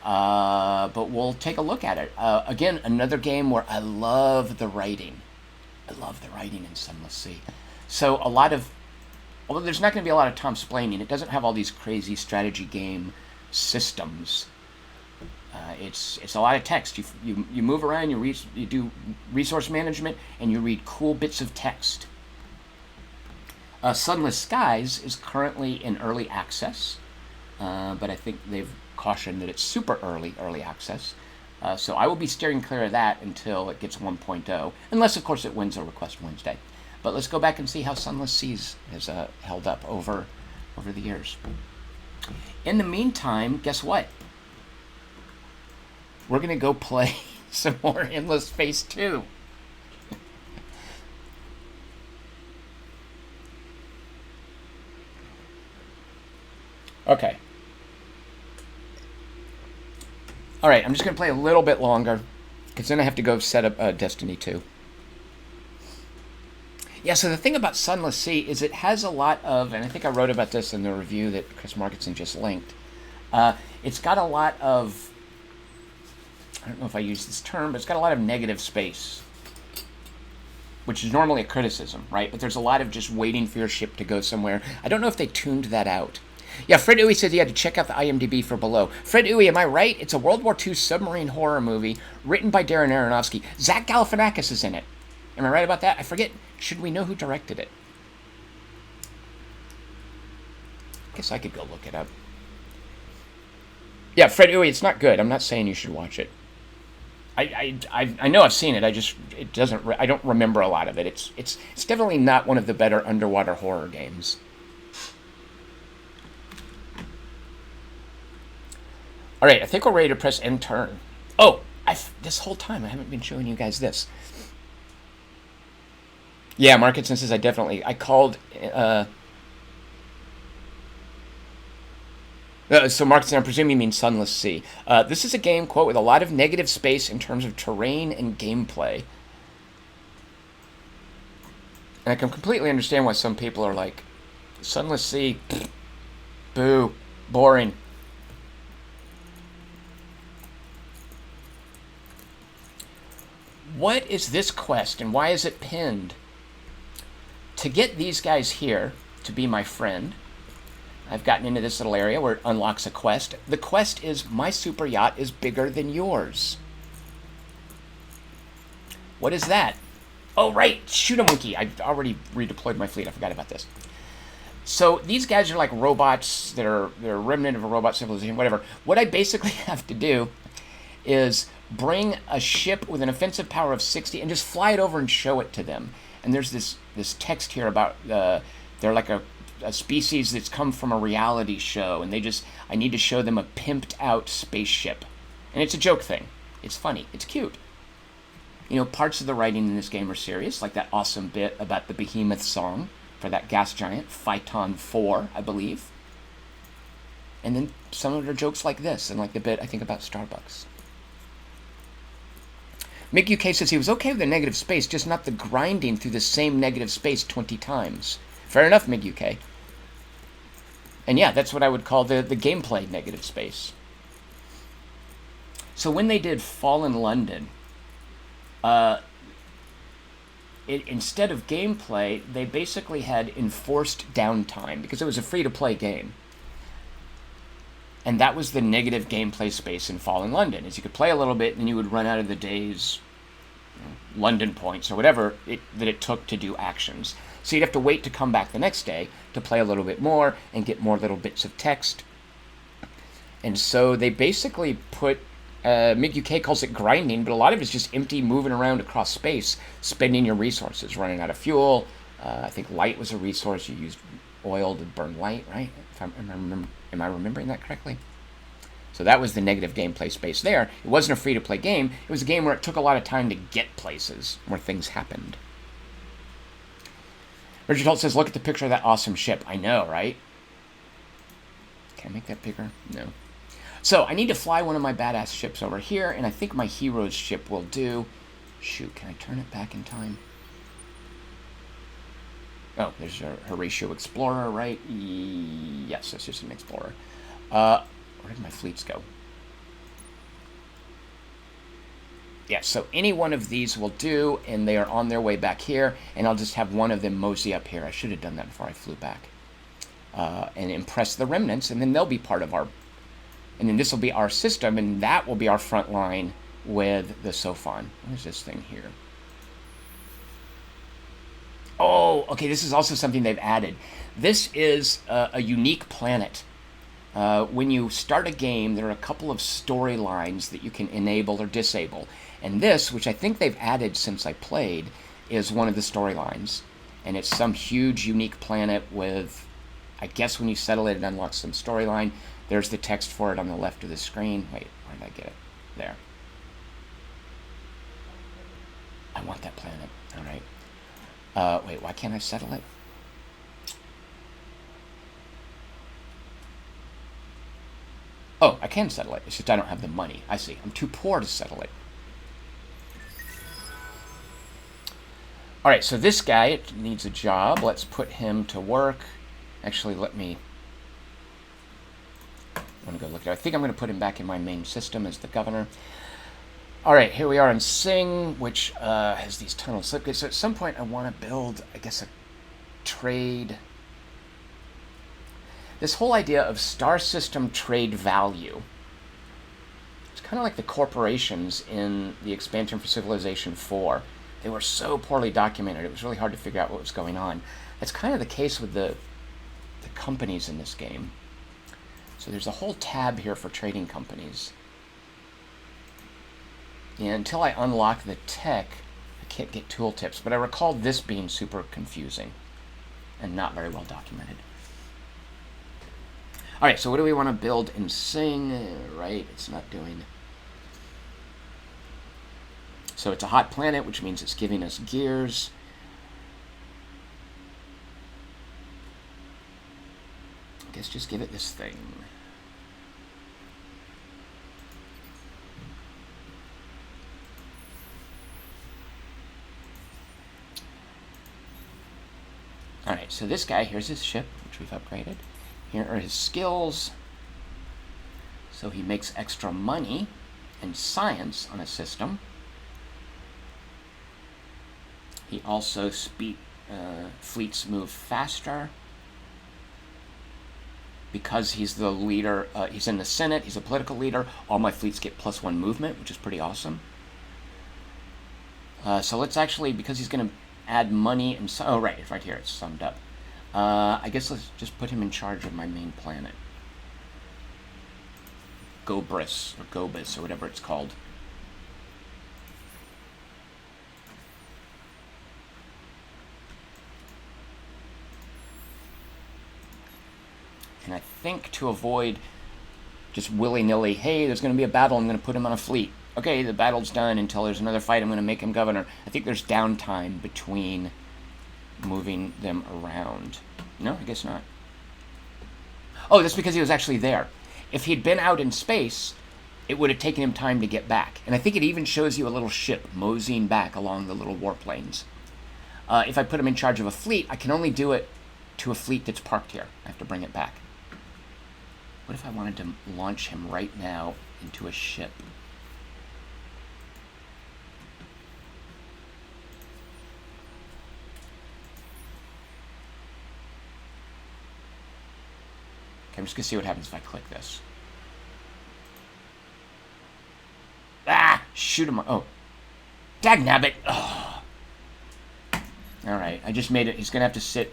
But we'll take a look at it. Again, another game where I love the writing. I love the writing in Sunless Sea. So although there's not going to be a lot of Tom splaining, it doesn't have all these crazy strategy game systems. It's a lot of text. You move around, you do resource management, and you read cool bits of text. Sunless Skies is currently in early access, but I think they've cautioned that it's super early access. So I will be steering clear of that until it gets 1.0, unless of course it wins a Request Wednesday. But let's go back and see how Sunless Seas has held up over the years. In the meantime, guess what? We're going to go play some more Endless Space 2. Okay. Alright, I'm just going to play a little bit longer, because then I have to go set up Destiny 2. Yeah, so the thing about Sunless Sea is it has a lot of, and I think I wrote about this in the review that Chris Markinson just linked, it's got a lot of, I don't know if I use this term, but it's got a lot of negative space, which is normally a criticism, right? But there's a lot of just waiting for your ship to go somewhere. I don't know if they tuned that out. Yeah, Fred Uwe says he had to check out the IMDb for Below. Fred Uwe, am I right? It's a World War II submarine horror movie written by Darren Aronofsky. Zach Galifianakis is in it. Am I right about that? I forget. Should we know who directed it? I guess I could go look it up. Yeah, Fred Uwe, it's not good. I'm not saying you should watch it. I know I've seen it. I don't remember a lot of it. It's definitely not one of the better underwater horror games. All right, I think we're ready to press end turn. Oh, this whole time I haven't been showing you guys this. Yeah, Markinson says I called. So Markinson, I presume you mean Sunless Sea. This is a game, quote, with a lot of negative space in terms of terrain and gameplay. And I can completely understand why some people are like, Sunless Sea, pfft, boo, boring. What is this quest and why is it pinned? To get these guys here to be my friend, I've gotten into this little area where it unlocks a quest. The quest is, my super yacht is bigger than yours. What is that? Oh, right, shoot a monkey. I've already redeployed my fleet. I forgot about this. So these guys are like robots that are a remnant of a robot civilization, whatever. What I basically have to do is bring a ship with an offensive power of 60 and just fly it over and show it to them. And there's this text here about they're like a species that's come from a reality show, and I need to show them a pimped out spaceship. And it's a joke thing. It's funny. It's cute. You know, parts of the writing in this game are serious, like that awesome bit about the Behemoth song for that gas giant, Phaeton 4, I believe. And then some of the jokes like this, and like the bit, I think, about Starbucks. Mick UK says he was okay with the negative space, just not the grinding through the same negative space 20 times. Fair enough, Mick UK. And yeah, that's what I would call the gameplay negative space. So when they did Fallen London, instead of gameplay, they basically had enforced downtime, because it was a free-to-play game. And that was the negative gameplay space in Fallen London, is you could play a little bit, and then you would run out of the day's London points, or whatever that it took to do actions. So you'd have to wait to come back the next day to play a little bit more and get more little bits of text. And so they basically put, Mick UK calls it grinding, but a lot of it's just empty moving around across space, spending your resources, running out of fuel, I think light was a resource. You used oil to burn light, right? Am I remembering that correctly? So that was the negative gameplay space there. It wasn't a free-to-play game. It was a game where it took a lot of time to get places, where things happened. Richard Holt says, look at the picture of that awesome ship. I know, right? Can I make that bigger? No. So I need to fly one of my badass ships over here, and I think my hero's ship will do. Shoot, can I turn it back in time? Oh, there's her Horatio Explorer, right? Yes, that's just an Explorer. Where did my fleets go? Yeah, so any one of these will do, and they are on their way back here, and I'll just have one of them mosey up here. I should have done that before I flew back. And impress the remnants, and then they'll be part of our... And then this will be our system, and that will be our front line with the Sophon. What is this thing here? Oh, okay, this is also something they've added. This is a unique planet. When you start a game, there are a couple of storylines that you can enable or disable. And this, which I think they've added since I played, is one of the storylines. And it's some huge, unique planet with, I guess when you settle it, it unlocks some storyline. There's the text for it on the left of the screen. Wait, where did I get it? There. I want that planet. All right. Wait, why can't I settle it? Oh, I can settle it. It's just I don't have the money. I see. I'm too poor to settle it. All right, so this guy needs a job. Let's put him to work. Actually, let me... I want to go look at it. I think I'm going to put him back in my main system as the governor. All right, here we are in Sing, which has these tunnel slipgates. So at some point, I want to build, I guess, a trade... This whole idea of star system trade value. It's kind of like the corporations in the expansion for Civilization 4. They were so poorly documented, it was really hard to figure out what was going on. That's kind of the case with the companies in this game. So there's a whole tab here for trading companies. And until I unlock the tech, I can't get tooltips. But I recall this being super confusing and not very well documented. All right, so what do we want to build in Sing? Right, it's not doing... So it's a hot planet, which means it's giving us gears. I guess just give it this thing. All right, so this guy, here's his ship, which we've upgraded. Here are his skills. So he makes extra money and science on a system. He also fleets move faster. Because he's the leader, he's in the Senate, he's a political leader, all my fleets get +1 movement, which is pretty awesome. So let's actually, because he's going to add money and... Oh, right, it's right here, it's summed up. I guess let's just put him in charge of my main planet. Gobris, or Gobus, or whatever it's called. And I think to avoid just willy-nilly, hey, there's going to be a battle, I'm going to put him on a fleet. Okay, the battle's done until there's another fight, I'm going to make him governor. I think there's downtime between moving them around. No, I guess not. Oh, that's because he was actually there. If he'd been out in space, it would have taken him time to get back. And I think it even shows you a little ship moseying back along the little warplanes. If I put him in charge of a fleet, I can only do it to a fleet that's parked here. I have to bring it back. What if I wanted to launch him right now into a ship? Okay, I'm just going to see what happens if I click this. Ah! Shoot him. Oh. Dagnabbit! Oh. Alright, I just made it. He's going to have to sit.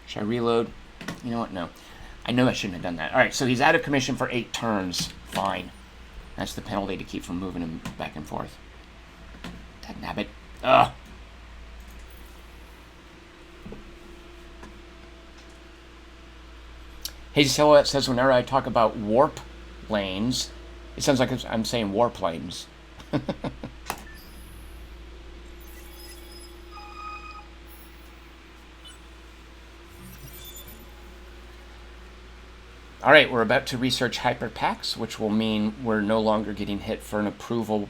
Should I reload? You know what? No. I know I shouldn't have done that. Alright, so he's out of commission for 8 turns. Fine. That's the penalty to keep from moving him back and forth. Dagnabbit. Ugh. Hey, Silhouette says whenever I talk about warp lanes, it sounds like I'm saying warplanes. All right, we're about to research hyperpacks, which will mean we're no longer getting hit for an approval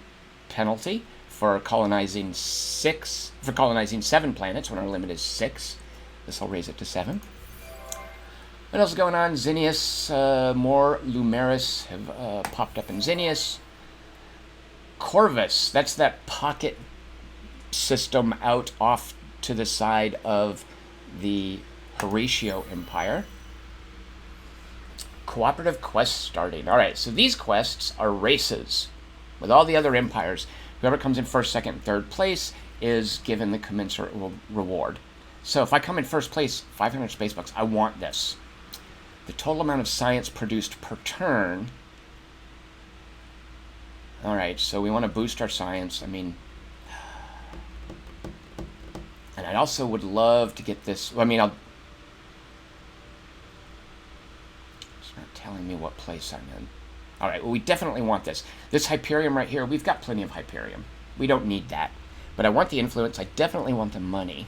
penalty for colonizing 7 planets when our limit is 6. This will raise it to 7. What else is going on? Xenius, more Lumeris have popped up in Xenius. Corvus, that's that pocket system out off to the side of the Horatio Empire. Cooperative quests starting. All right, so these quests are races with all the other empires. Whoever comes in first, second, and third place is given the commensurate reward. So if I come in first place, 500 space bucks, I want this. The total amount of science produced per turn. All right, so we want to boost our science. I mean, and I also would love to get this. I mean, it's not telling me what place I'm in. All right, well, we definitely want this. This Hyperium right here, we've got plenty of Hyperium. We don't need that. But I want the influence. I definitely want the money.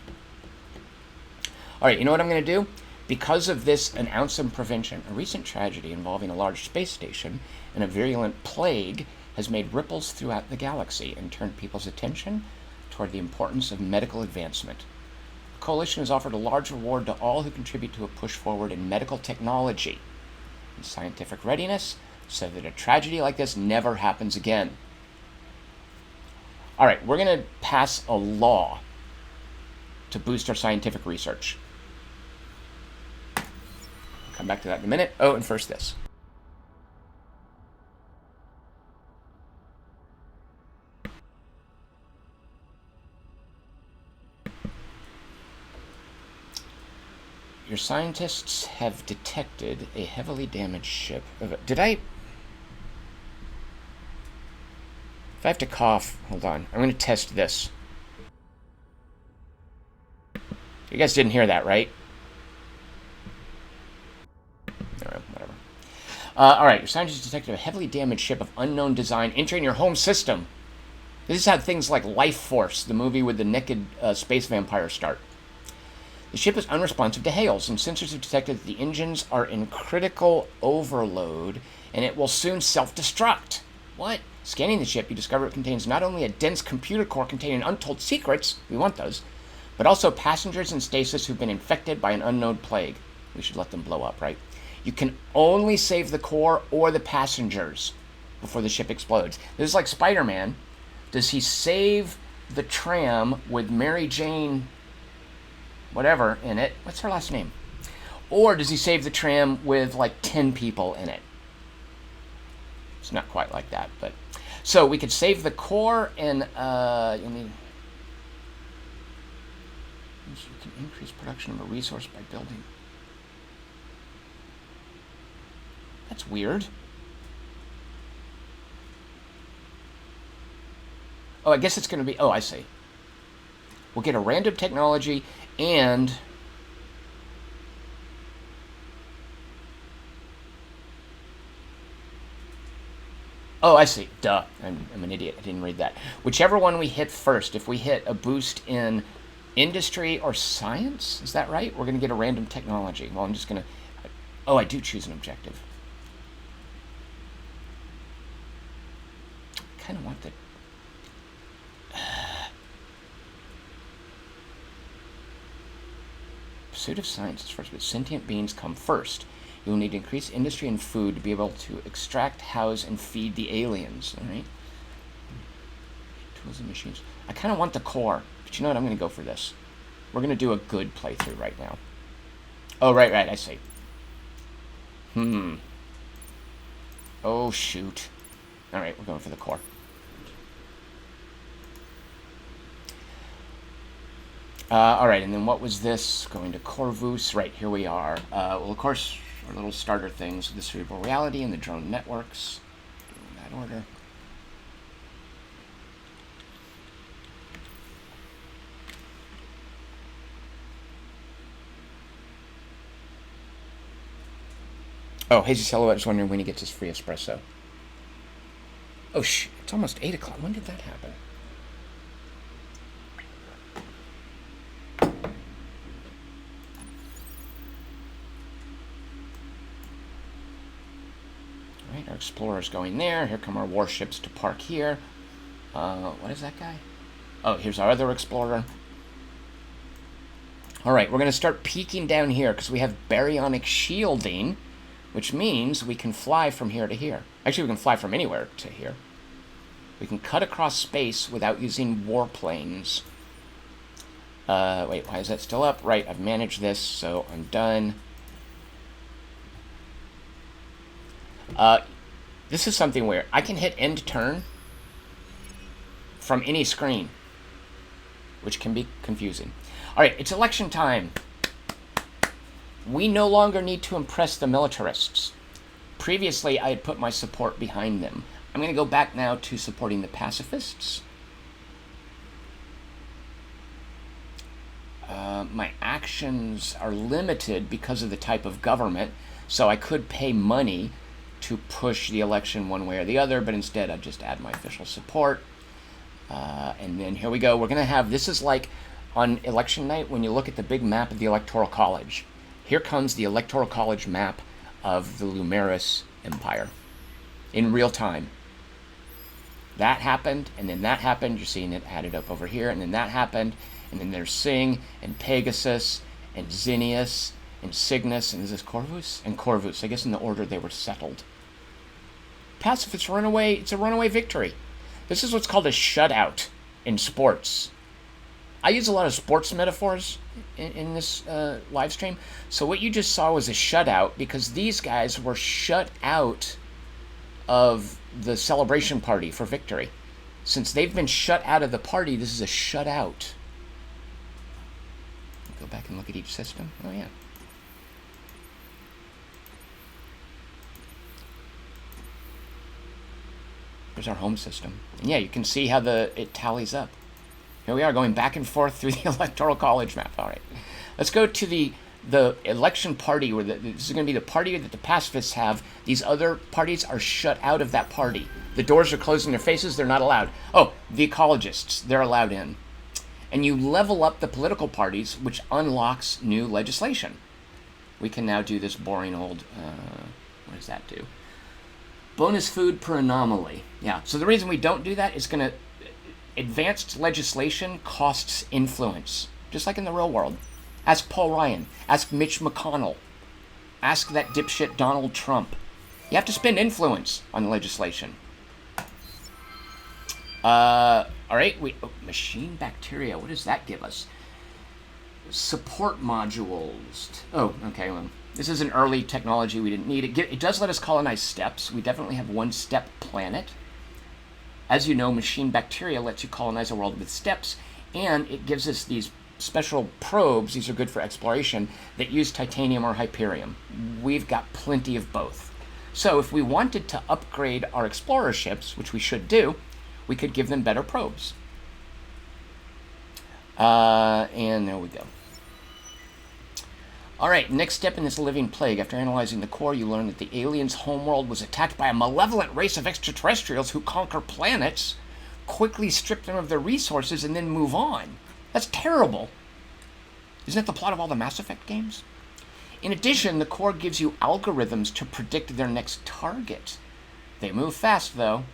All right, you know what I'm going to do? Because of this, an ounce of prevention, a recent tragedy involving a large space station and a virulent plague has made ripples throughout the galaxy and turned people's attention toward the importance of medical advancement. The coalition has offered a large reward to all who contribute to a push forward in medical technology and scientific readiness so that a tragedy like this never happens again. All right, we're going to pass a law to boost our scientific research. Come back to that in a minute. Oh, and first this. Your scientists have detected a heavily damaged ship. Did I? If I have to cough, hold on. I'm going to test this. You guys didn't hear that, right? Whatever. All right, your scientists detected a heavily damaged ship of unknown design entering your home system. This is how things like Life Force, the movie with the naked space vampire, start. The ship is unresponsive to hails, and sensors have detected that the engines are in critical overload, and it will soon self-destruct. What? Scanning the ship, you discover it contains not only a dense computer core containing untold secrets, we want those, but also passengers in stasis who've been infected by an unknown plague. We should let them blow up, right? You can only save the core or the passengers before the ship explodes. This is like Spider-Man. Does he save the tram with Mary Jane whatever in it? What's her last name? Or does he save the tram with like 10 people in it? It's not quite like that, but so we could save the core and you can increase production of a resource by building. That's weird. Oh, I guess it's going to be, oh, I see. We'll get a random technology and oh, I see. Duh. I'm an idiot. I didn't read that. Whichever one we hit first, if we hit a boost in industry or science, is that right? We're going to get a random technology. Well, I'm just going to... Oh, I do choose an objective. I kind of want the... Pursuit of science is first, but sentient beings come first. You will need to increase industry and food to be able to extract, house, and feed the aliens. All right. Tools and machines. I kind of want the core, but you know what? I'm going to go for this. We're going to do a good playthrough right now. Oh, right. I see. Oh, shoot. All right, we're going for the core. All right, and then what was this? Going to Corvus. Right, here we are. Well, of course, our little starter things, the cerebral reality and the drone networks. In that order. Oh, Hazy Silhouette is wondering when he gets his free espresso. Oh, it's almost 8 o'clock. When did that happen? Alright, our explorer's going there. Here come our warships to park here. What is that guy? Oh, here's our other explorer. Alright, we're going to start peeking down here because we have Baryonic Shielding, which means we can fly from here to here. Actually, we can fly from anywhere to here. We can cut across space without using warplanes. Wait, why is that still up? Right, I've managed this, so I'm done. This is something weird. I can hit end turn from any screen, which can be confusing. Alright, it's election time. We no longer need to impress the militarists. Previously, I had put my support behind them. I'm going to go back now to supporting the pacifists. My actions are limited because of the type of government, so I could pay money to push the election one way or the other, but instead I just add my official support. And then here we go. We're going to have, this is like on election night when you look at the big map of the Electoral College. Here comes the Electoral College map of the Lumeris Empire in real time. That happened, and then that happened. You're seeing it added up over here, and then that happened, and then there's Sing, and Pegasus, and Zinnius, and Cygnus, and is this Corvus? And Corvus, I guess in the order they were settled. Pacifists run away. It's a runaway victory. This is what's called a shutout in sports. I use a lot of sports metaphors in this live stream. So what you just saw was a shutout because these guys were shut out of the celebration party for victory. Since they've been shut out of the party, this is a shutout. Go back and look at each system. Oh, yeah. Here's our home system. And yeah, you can see how it tallies up. Here we are going back and forth through the Electoral College map. All right. Let's go to the election party, where this is going to be the party that the pacifists have. These other parties are shut out of that party. The doors are closed in their faces. They're not allowed. Oh, the ecologists, they're allowed in. And you level up the political parties, which unlocks new legislation. We can now do this boring old, what does that do? Bonus food per anomaly. Yeah, so the reason we don't do that is going to, advanced legislation costs influence, just like in the real world. Ask Paul Ryan. Ask Mitch McConnell. Ask that dipshit Donald Trump. You have to spend influence on legislation. All right. Machine bacteria. What does that give us? Support modules. Oh, okay. Well, this is an early technology. We didn't need it. It does let us colonize steppes. We definitely have one steppe planet. As you know, machine bacteria lets you colonize a world with steppes, and it gives us these special probes. These are good for exploration that use titanium or hyperium. We've got plenty of both. So if we wanted to upgrade our explorer ships, which we should do, we could give them better probes. And there we go. All right, next step in this living plague. After analyzing the core, you learn that the aliens' homeworld was attacked by a malevolent race of extraterrestrials who conquer planets, quickly strip them of their resources, and then move on. That's terrible. Isn't that the plot of all the Mass Effect games? In addition, the core gives you algorithms to predict their next target. They move fast, though,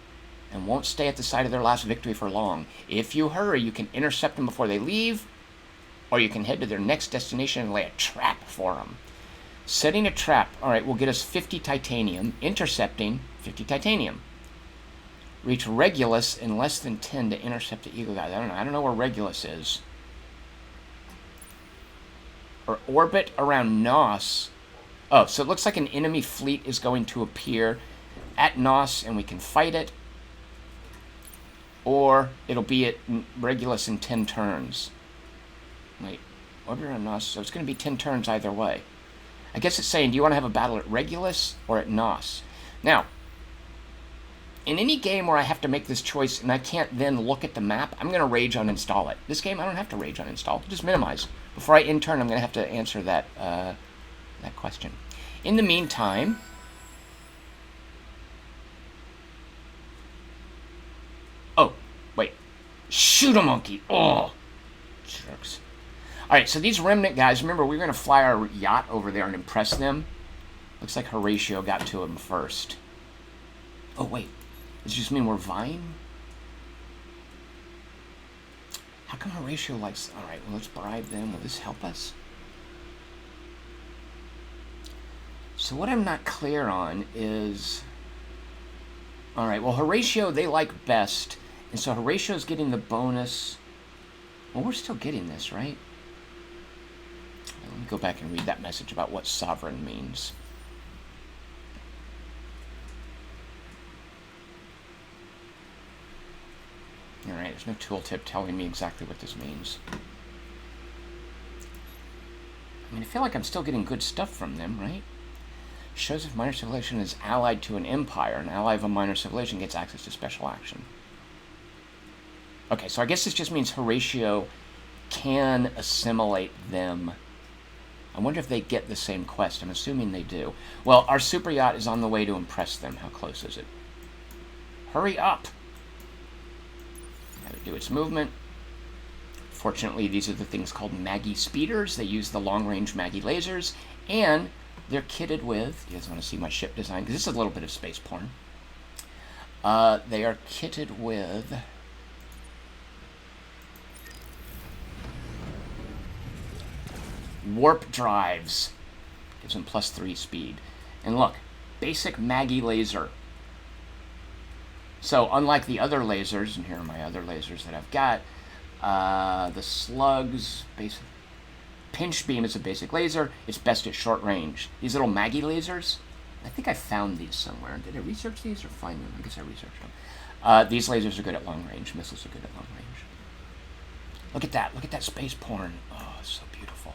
and won't stay at the site of their last victory for long. If you hurry, you can intercept them before they leave, or you can head to their next destination and lay a trap for them. Setting a trap, all right, will get us 50 titanium. Intercepting, 50 titanium. Reach Regulus in less than 10 to intercept the Eagle guys. I don't know where Regulus is. Or orbit around Nos. Oh, so it looks like an enemy fleet is going to appear at Nos, and we can fight it. Or it'll be at Regulus in 10 turns. Wait, orbit around Nos, so it's going to be 10 turns either way. I guess it's saying, do you want to have a battle at Regulus or at Nos? Now, in any game where I have to make this choice and I can't then look at the map, I'm going to rage uninstall it. This game, I don't have to rage uninstall. Just minimize. Before I end turn, I'm going to have to answer that question. In the meantime, Shoot a monkey. Oh, jerks. All right, so these remnant guys, remember, we were going to fly our yacht over there and impress them. Looks like Horatio got to him first. Oh, wait. Does this just mean we're vying? How come Horatio likes... All right, well, let's bribe them. Will this help us? So what I'm not clear on is... All right, well, Horatio, they like best. And so Horatio's getting the bonus. Well, we're still getting this, right? Let me go back and read that message about what sovereign means. All right, there's no tooltip telling me exactly what this means. I mean, I feel like I'm still getting good stuff from them, right? Shows if minor civilization is allied to an empire. An ally of a minor civilization gets access to special action. Okay, so I guess this just means Horatio can assimilate them. I wonder if they get the same quest. I'm assuming they do. Well, our super yacht is on the way to impress them. How close is it? Hurry up! Have it do its movement. Fortunately, these are the things called Maggie speeders. They use the long-range Maggie lasers, and they're kitted with... You guys want to see my ship design? Because this is a little bit of space porn. They are kitted with... warp drives. Gives them +3 speed. And look, basic Maggie laser. So unlike the other lasers, and here are my other lasers that I've got, the slugs, basic pinch beam is a basic laser. It's best at short range. These little Maggie lasers, I think I found these somewhere. Did I research these or find them? I guess I researched them. These lasers are good at long range. Missiles are good at long range. Look at that. Look at that space porn. Oh, it's so beautiful.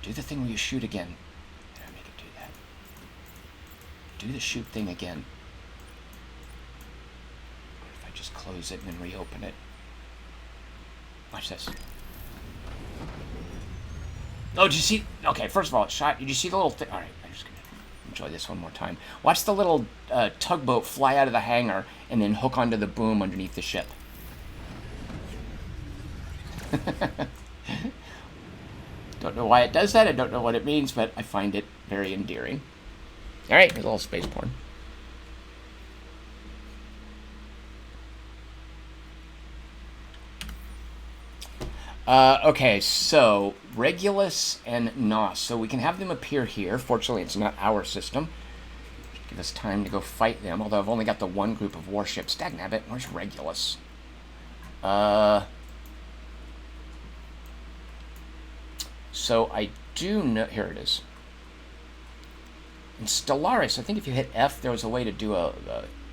Do the thing where you shoot again. Did I make it do that? Do the shoot thing again. What if I just close it and then reopen it? Watch this. Oh, did you see? Okay, first of all, it shot. Did you see the little thing? All right, I'm just going to enjoy this one more time. Watch the little tugboat fly out of the hangar and then hook onto the boom underneath the ship. Don't know why it does that. I don't know what it means, but I find it very endearing. All right, here's a little space porn. Okay, so Regulus and Nos. So we can have them appear here. Fortunately, it's not our system. Give us time to go fight them, although I've only got the one group of warships. Dagnabbit, where's Regulus? So I do know... Here it is. In Stellaris, I think if you hit F, there was a way to do a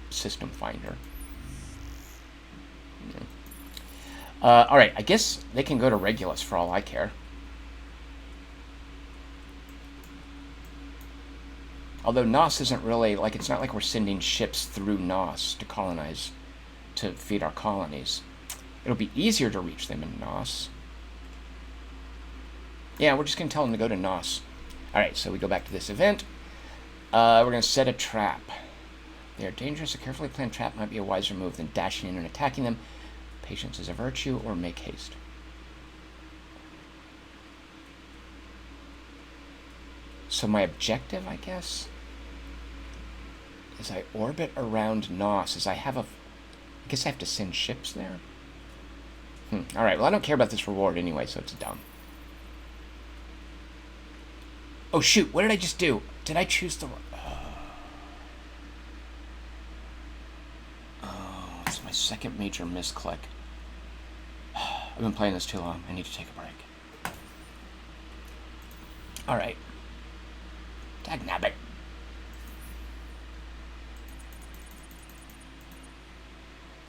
system finder. All right, I guess they can go to Regulus for all I care. Although Nos isn't really... Like, it's not like we're sending ships through Nos to colonize, to feed our colonies. It'll be easier to reach them in Nos. Yeah, we're just going to tell them to go to Nos. Alright, so we go back to this event. We're going to set a trap. They are dangerous. A carefully planned trap might be a wiser move than dashing in and attacking them. Patience is a virtue, or make haste. So my objective, I guess, is I orbit around Nos. As I have a... I guess I have to send ships there? Alright, well, I don't care about this reward anyway, so it's dumb. Oh, shoot. What did I just do? Did I choose the... Oh, it's my second major misclick. I've been playing this too long. I need to take a break. Alright. Dagnabbit.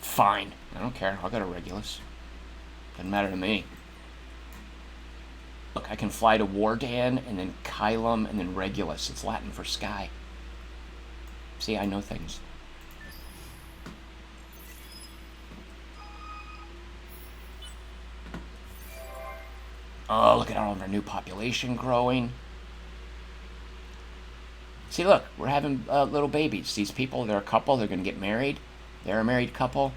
Fine. I don't care. I'll go to Regulus. Doesn't matter to me. Look, I can fly to Wardan, and then Kylum, and then Regulus. It's Latin for sky. See, I know things. Oh, look at all of our new population growing. See, look, we're having little babies. These people, they're a couple. They're going to get married. They're a married couple.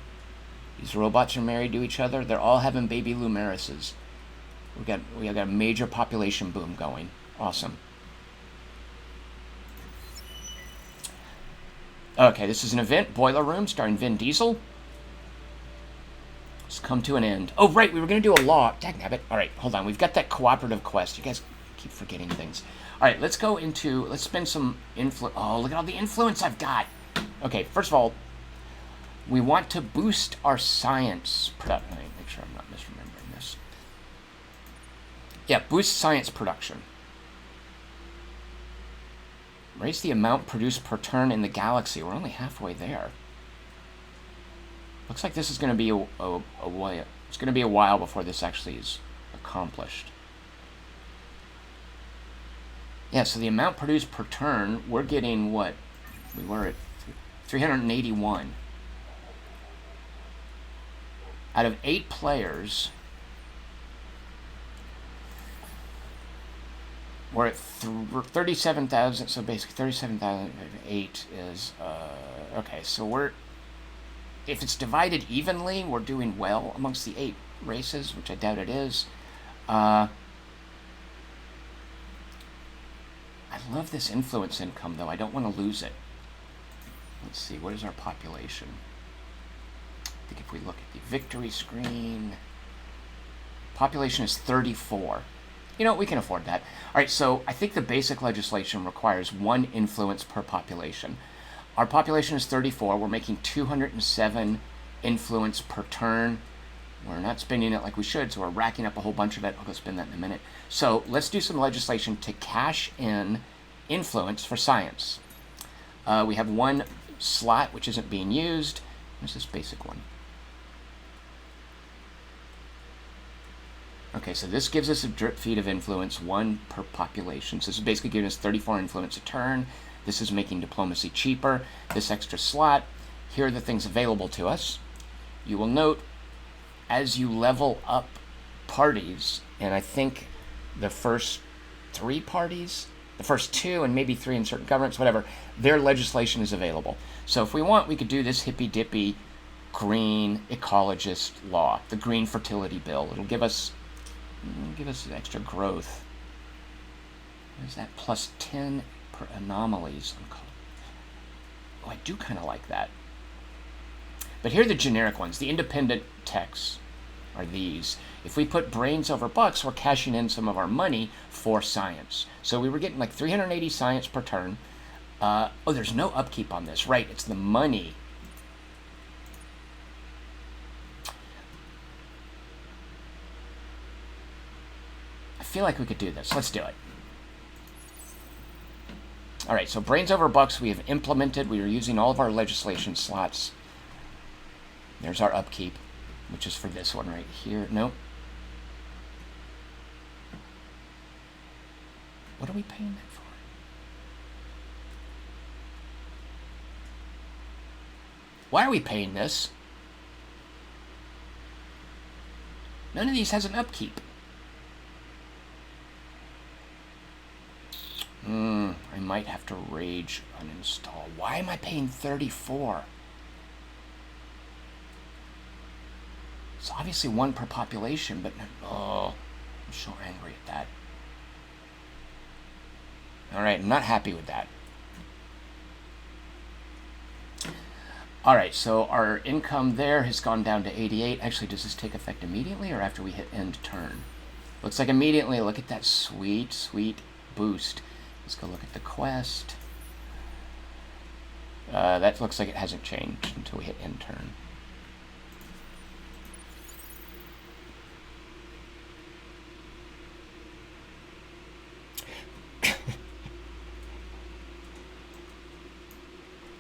These robots are married to each other. They're all having baby Lumerises. We got a major population boom going. Awesome. Okay, this is an event, Boiler Room, starring Vin Diesel. It's come to an end. Oh, right, we were going to do a law. Dagnabbit. All right, hold on. We've got that cooperative quest. You guys keep forgetting things. All right, let's go into, let's spend some influence. Oh, look at all the influence I've got. Okay, first of all, we want to boost our science production. Let me make sure I'm not misremembering this. Yeah, boost science production. Raise the amount produced per turn in the galaxy. We're only halfway there. Looks like this is going to be a while. It's going to be a while before this actually is accomplished. Yeah, so the amount produced per turn, we're getting what? We were at 381. Out of 8 players, we're at 37,000, so basically 37,008 is, okay, so we're, if it's divided evenly, we're doing well amongst the 8 races, which I doubt it is. I love this influence income, though. I don't want to lose it. Let's see, what is our population? I think if we look at the victory screen, population is 34. You know, we can afford that. All right, so I think the basic legislation requires 1 influence per population. Our population is 34. We're making 207 influence per turn. We're not spending it like we should, so we're racking up a whole bunch of it. I'll go spend that in a minute. So let's do some legislation to cash in influence for science. We have 1 slot which isn't being used. Where's this basic one? Okay, so this gives us a drip feed of influence, 1 per population. So this is basically giving us 34 influence a turn. This is making diplomacy cheaper. This extra slot, here are the things available to us. You will note, as you level up parties, and I think the first 3 parties, the first 2 and maybe 3 in certain governments, whatever, their legislation is available. So if we want, we could do this hippy-dippy green ecologist law, the green fertility bill. It'll give us extra growth. What is that? Plus 10 per anomalies. Oh, I do kind of like that. But here are the generic ones. The independent techs are these. If we put brains over bucks, we're cashing in some of our money for science. So we were getting like 380 science per turn. Oh, there's no upkeep on this. Right, it's the money. I feel like we could do this. Let's do it. All right, so brains over bucks we have implemented. We are using all of our legislation slots. There's our upkeep, which is for this one right here. Nope. What are we paying that for? Why are we paying this? None of these has an upkeep. I might have to rage uninstall. Why am I paying 34? It's obviously 1 per population, but oh, I'm so angry at that. Alright, I'm not happy with that. Alright, so our income there has gone down to 88. Actually, does this take effect immediately or after we hit end turn? Looks like immediately. Look at that sweet, sweet boost. Let's go look at the quest. That looks like it hasn't changed until we hit end turn.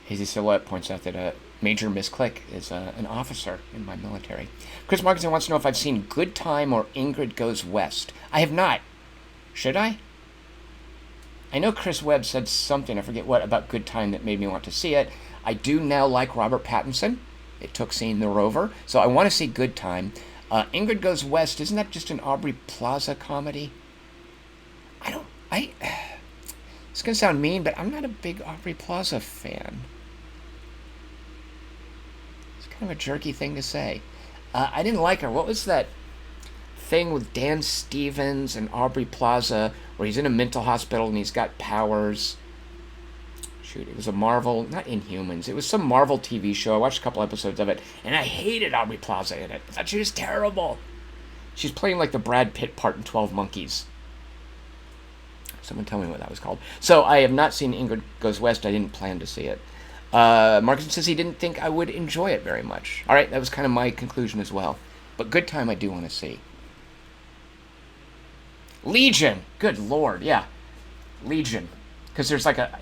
Hazy Silhouette points out that a major misclick is an officer in my military. Chris Markinson wants to know if I've seen Good Time or Ingrid Goes West. I have not. Should I? I know Chris Webb said something, I forget what, about Good Time that made me want to see it. I do now like Robert Pattinson. It took seeing The Rover. So I want to see Good Time. Ingrid Goes West, isn't that just an Aubrey Plaza comedy? It's going to sound mean, but I'm not a big Aubrey Plaza fan. It's kind of a jerky thing to say. I didn't like her. What was that thing with Dan Stevens and Aubrey Plaza where he's in a mental hospital and he's got powers? Shoot, it was a Marvel, not Inhumans. It was some Marvel TV show. I watched a couple episodes of it, and I hated Aubrey Plaza in it. I thought she was terrible. She's playing like the Brad Pitt part in 12 Monkeys. Someone tell me what that was called. So I have not seen Ingrid Goes West. I didn't plan to see it. Markinson says he didn't think I would enjoy it very much. All right, that was kind of my conclusion as well. But Good Time I do want to see. Legion. Good Lord, yeah. Legion. Because there's like a...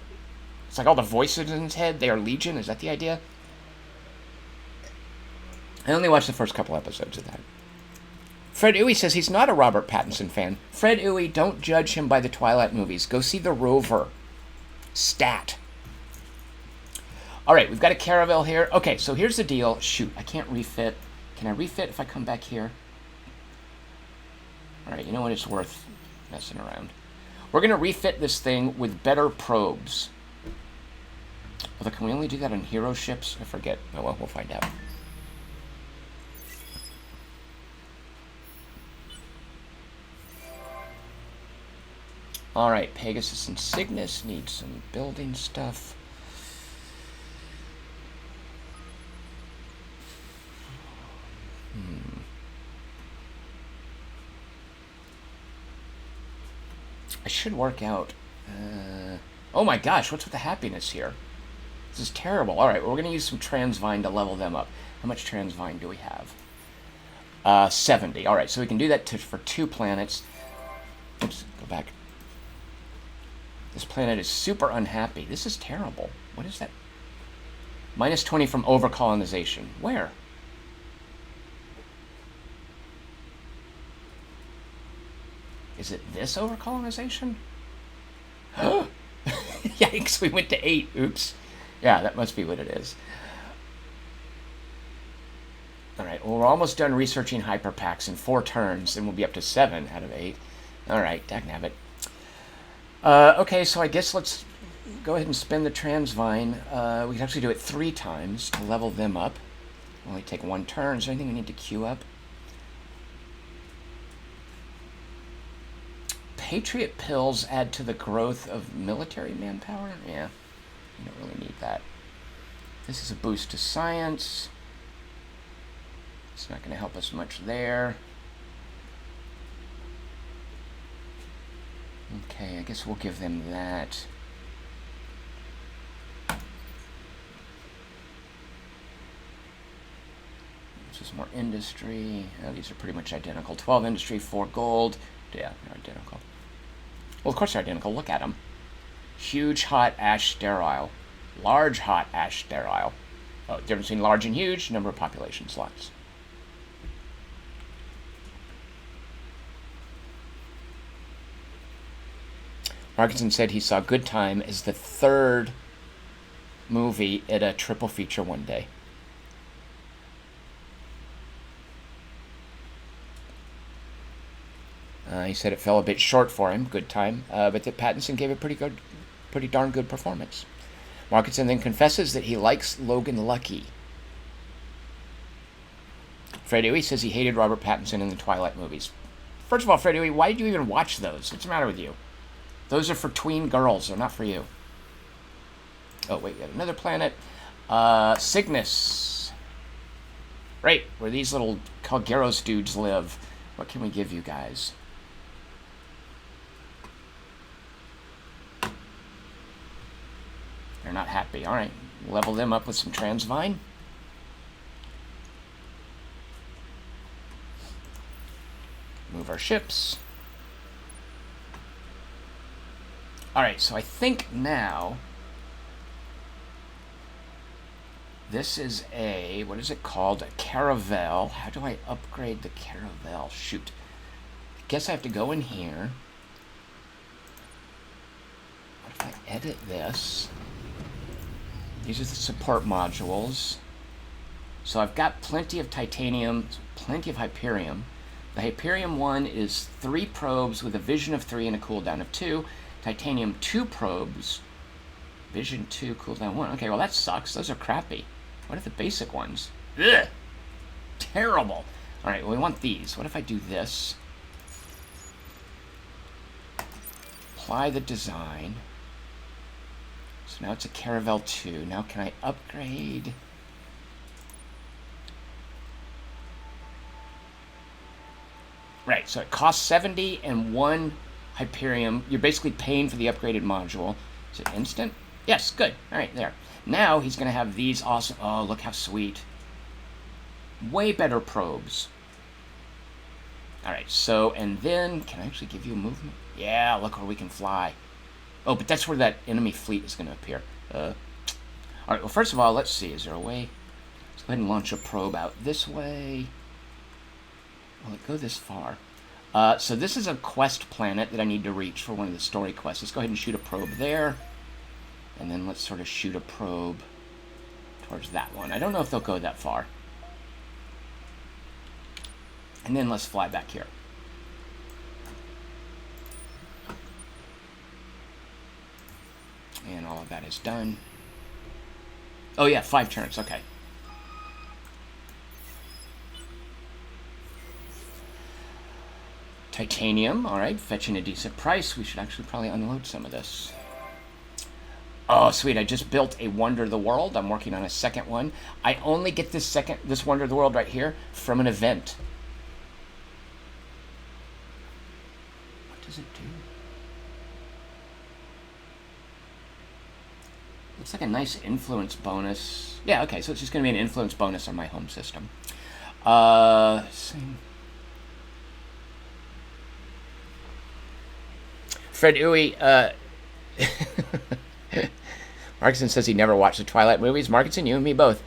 It's like all the voices in his head. They are Legion. Is that the idea? I only watched the first couple episodes of that. Fred Uwe says he's not a Robert Pattinson fan. Fred Uwe, don't judge him by the Twilight movies. Go see The Rover. Stat. All right, we've got a caravel here. Okay, so here's the deal. Shoot, I can't refit. Can I refit if I come back here? All right, you know what? It's worth messing around. We're going to refit this thing with better probes. Although, can we only do that on hero ships? I forget. Oh, well, we'll find out. All right, Pegasus and Cygnus need some building stuff. I should work out. Oh my gosh, what's with the happiness here? This is terrible. All right, well, we're going to use some Transvine to level them up. How much Transvine do we have? 70. All right, so we can do that for 2 planets. Oops, go back. This planet is super unhappy. This is terrible. What is that? Minus 20 from overcolonization. Where? Is it this overcolonization? Yikes, we went to 8. Oops. Yeah, that must be what it is. Alright, well, we're almost done researching hyperpacks in 4 turns, and we'll be up to 7 out of 8. Alright, dagnabbit. Okay, so I guess let's go ahead and spin the Transvine. We can actually do it 3 times to level them up. Only take 1 turn. Is there anything we need to queue up? Patriot pills add to the growth of military manpower? Yeah, you don't really need that. This is a boost to science. It's not going to help us much there. Okay, I guess we'll give them that. This is more industry. Oh, these are pretty much identical. 12 industry, 4 gold. Yeah, they're identical. Well, of course they're identical. Look at them. Huge, hot, ash, sterile. Large, hot, ash, sterile. Oh, difference between large and huge, number of population slots. Markinson said he saw Good Time as the 3rd movie at a triple feature one day. He said it fell a bit short for him, Good Time, but that Pattinson gave a pretty darn good performance. Markinson then confesses that he likes Logan Lucky. Fred Uwe says he hated Robert Pattinson in the Twilight movies. First of all, Fred Uwe, why did you even watch those? What's the matter with you? Those are for tween girls. They're not for you. Oh, wait, we have another planet. Cygnus. Right, where these little Calgeros dudes live. What can we give you guys? They're not happy. All right, level them up with some Transvine. Move our ships. All right, so I think now this is a, what is it called? A caravel. How do I upgrade the caravel? Shoot. I guess I have to go in here. What if I edit this? These are the support modules. So I've got plenty of titanium, plenty of Hyperium. The Hyperium one is 3 probes with a vision of 3 and a cooldown of 2. Titanium 2 probes. Vision 2, cooldown 1. Okay, well that sucks. Those are crappy. What are the basic ones? Ugh! Terrible! Alright, well we want these. What if I do this? Apply the design. So now it's a Caravel 2. Now can I upgrade? Right, so it costs 70 and 1 Hyperium. You're basically paying for the upgraded module. Is it instant? Yes, good. Alright, there. Now he's going to have these awesome... Oh, look how sweet. Way better probes. Alright, so, and then... Can I actually give you a movement? Yeah, look where we can fly. Oh, but that's where that enemy fleet is going to appear. Alright, well, first of all, let's see. Is there a way? Let's go ahead and launch a probe out this way. Will it go this far? So this is a quest planet that I need to reach for one of the story quests. Let's go ahead and shoot a probe there. And then let's sort of shoot a probe towards that one. I don't know if they'll go that far. And then let's fly back here. And all of that is done. Oh yeah, 5 turns, okay. Titanium, alright, fetching a decent price. We should actually probably unload some of this. Oh, sweet, I just built a Wonder of the World. I'm working on a second one. I only get this Wonder of the World right here from an event. What does it do? Looks like a nice influence bonus. Yeah, okay, so it's just going to be an influence bonus on my home system. Same. Fred Uwe, Markinson says he never watched the Twilight movies. Markinson, you and me both.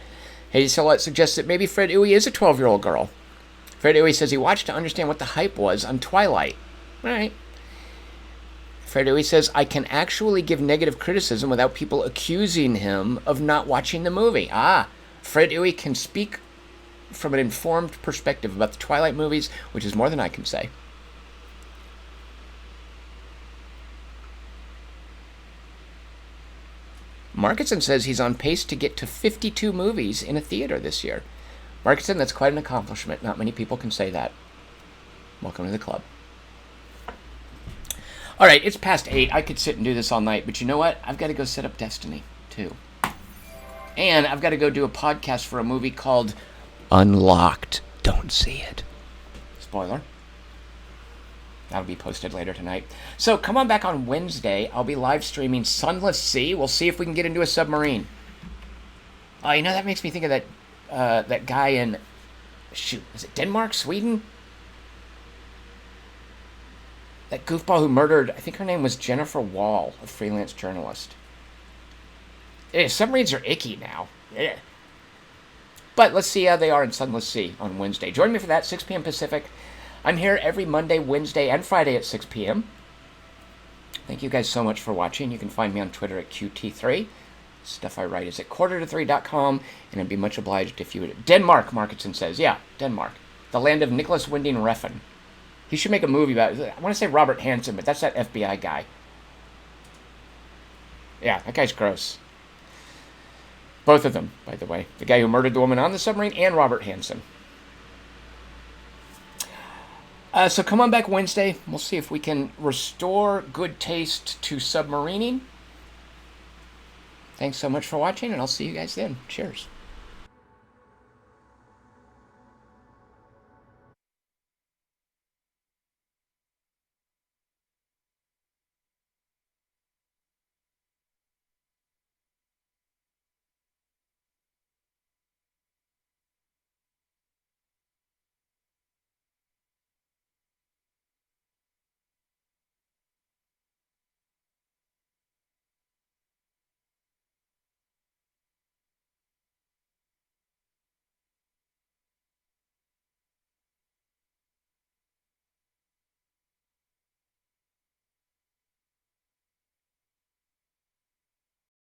Hey, so let's suggest that maybe Fred Uwe is a 12-year-old girl. Fred Uwe says he watched to understand what the hype was on Twilight. All right. Fred Uwe says, I can actually give negative criticism without people accusing him of not watching the movie. Ah, Fred Uwe can speak from an informed perspective about the Twilight movies, which is more than I can say. Markinson says he's on pace to get to 52 movies in a theater this year. Markinson, that's quite an accomplishment. Not many people can say that. Welcome to the club. All right, it's past 8. I could sit and do this all night, but you know what? I've got to go set up Destiny, too. And I've got to go do a podcast for a movie called Unlocked. Don't see it. Spoiler. That'll be posted later tonight. So come on back on Wednesday. I'll be live streaming Sunless Sea. We'll see if we can get into a submarine. Oh, you know, that makes me think of that guy in... Shoot, is it Denmark? Sweden? That goofball who murdered... I think her name was Jennifer Wall, a freelance journalist. Submarines are icky now. Yeah. But let's see how they are in Sunless Sea on Wednesday. Join me for that, 6 p.m. Pacific. I'm here every Monday, Wednesday, and Friday at 6 p.m. Thank you guys so much for watching. You can find me on Twitter at QT3. Stuff I write is at quarterto3.com, and I'd be much obliged if you would... Denmark, Markinson says. Yeah, Denmark. The land of Nicholas Winding Refn. He should make a movie about it. I want to say Robert Hansen, but that's that FBI guy. Yeah, that guy's gross. Both of them, by the way. The guy who murdered the woman on the submarine and Robert Hansen. So come on back Wednesday. We'll see if we can restore good taste to submarining. Thanks so much for watching, and I'll see you guys then. Cheers.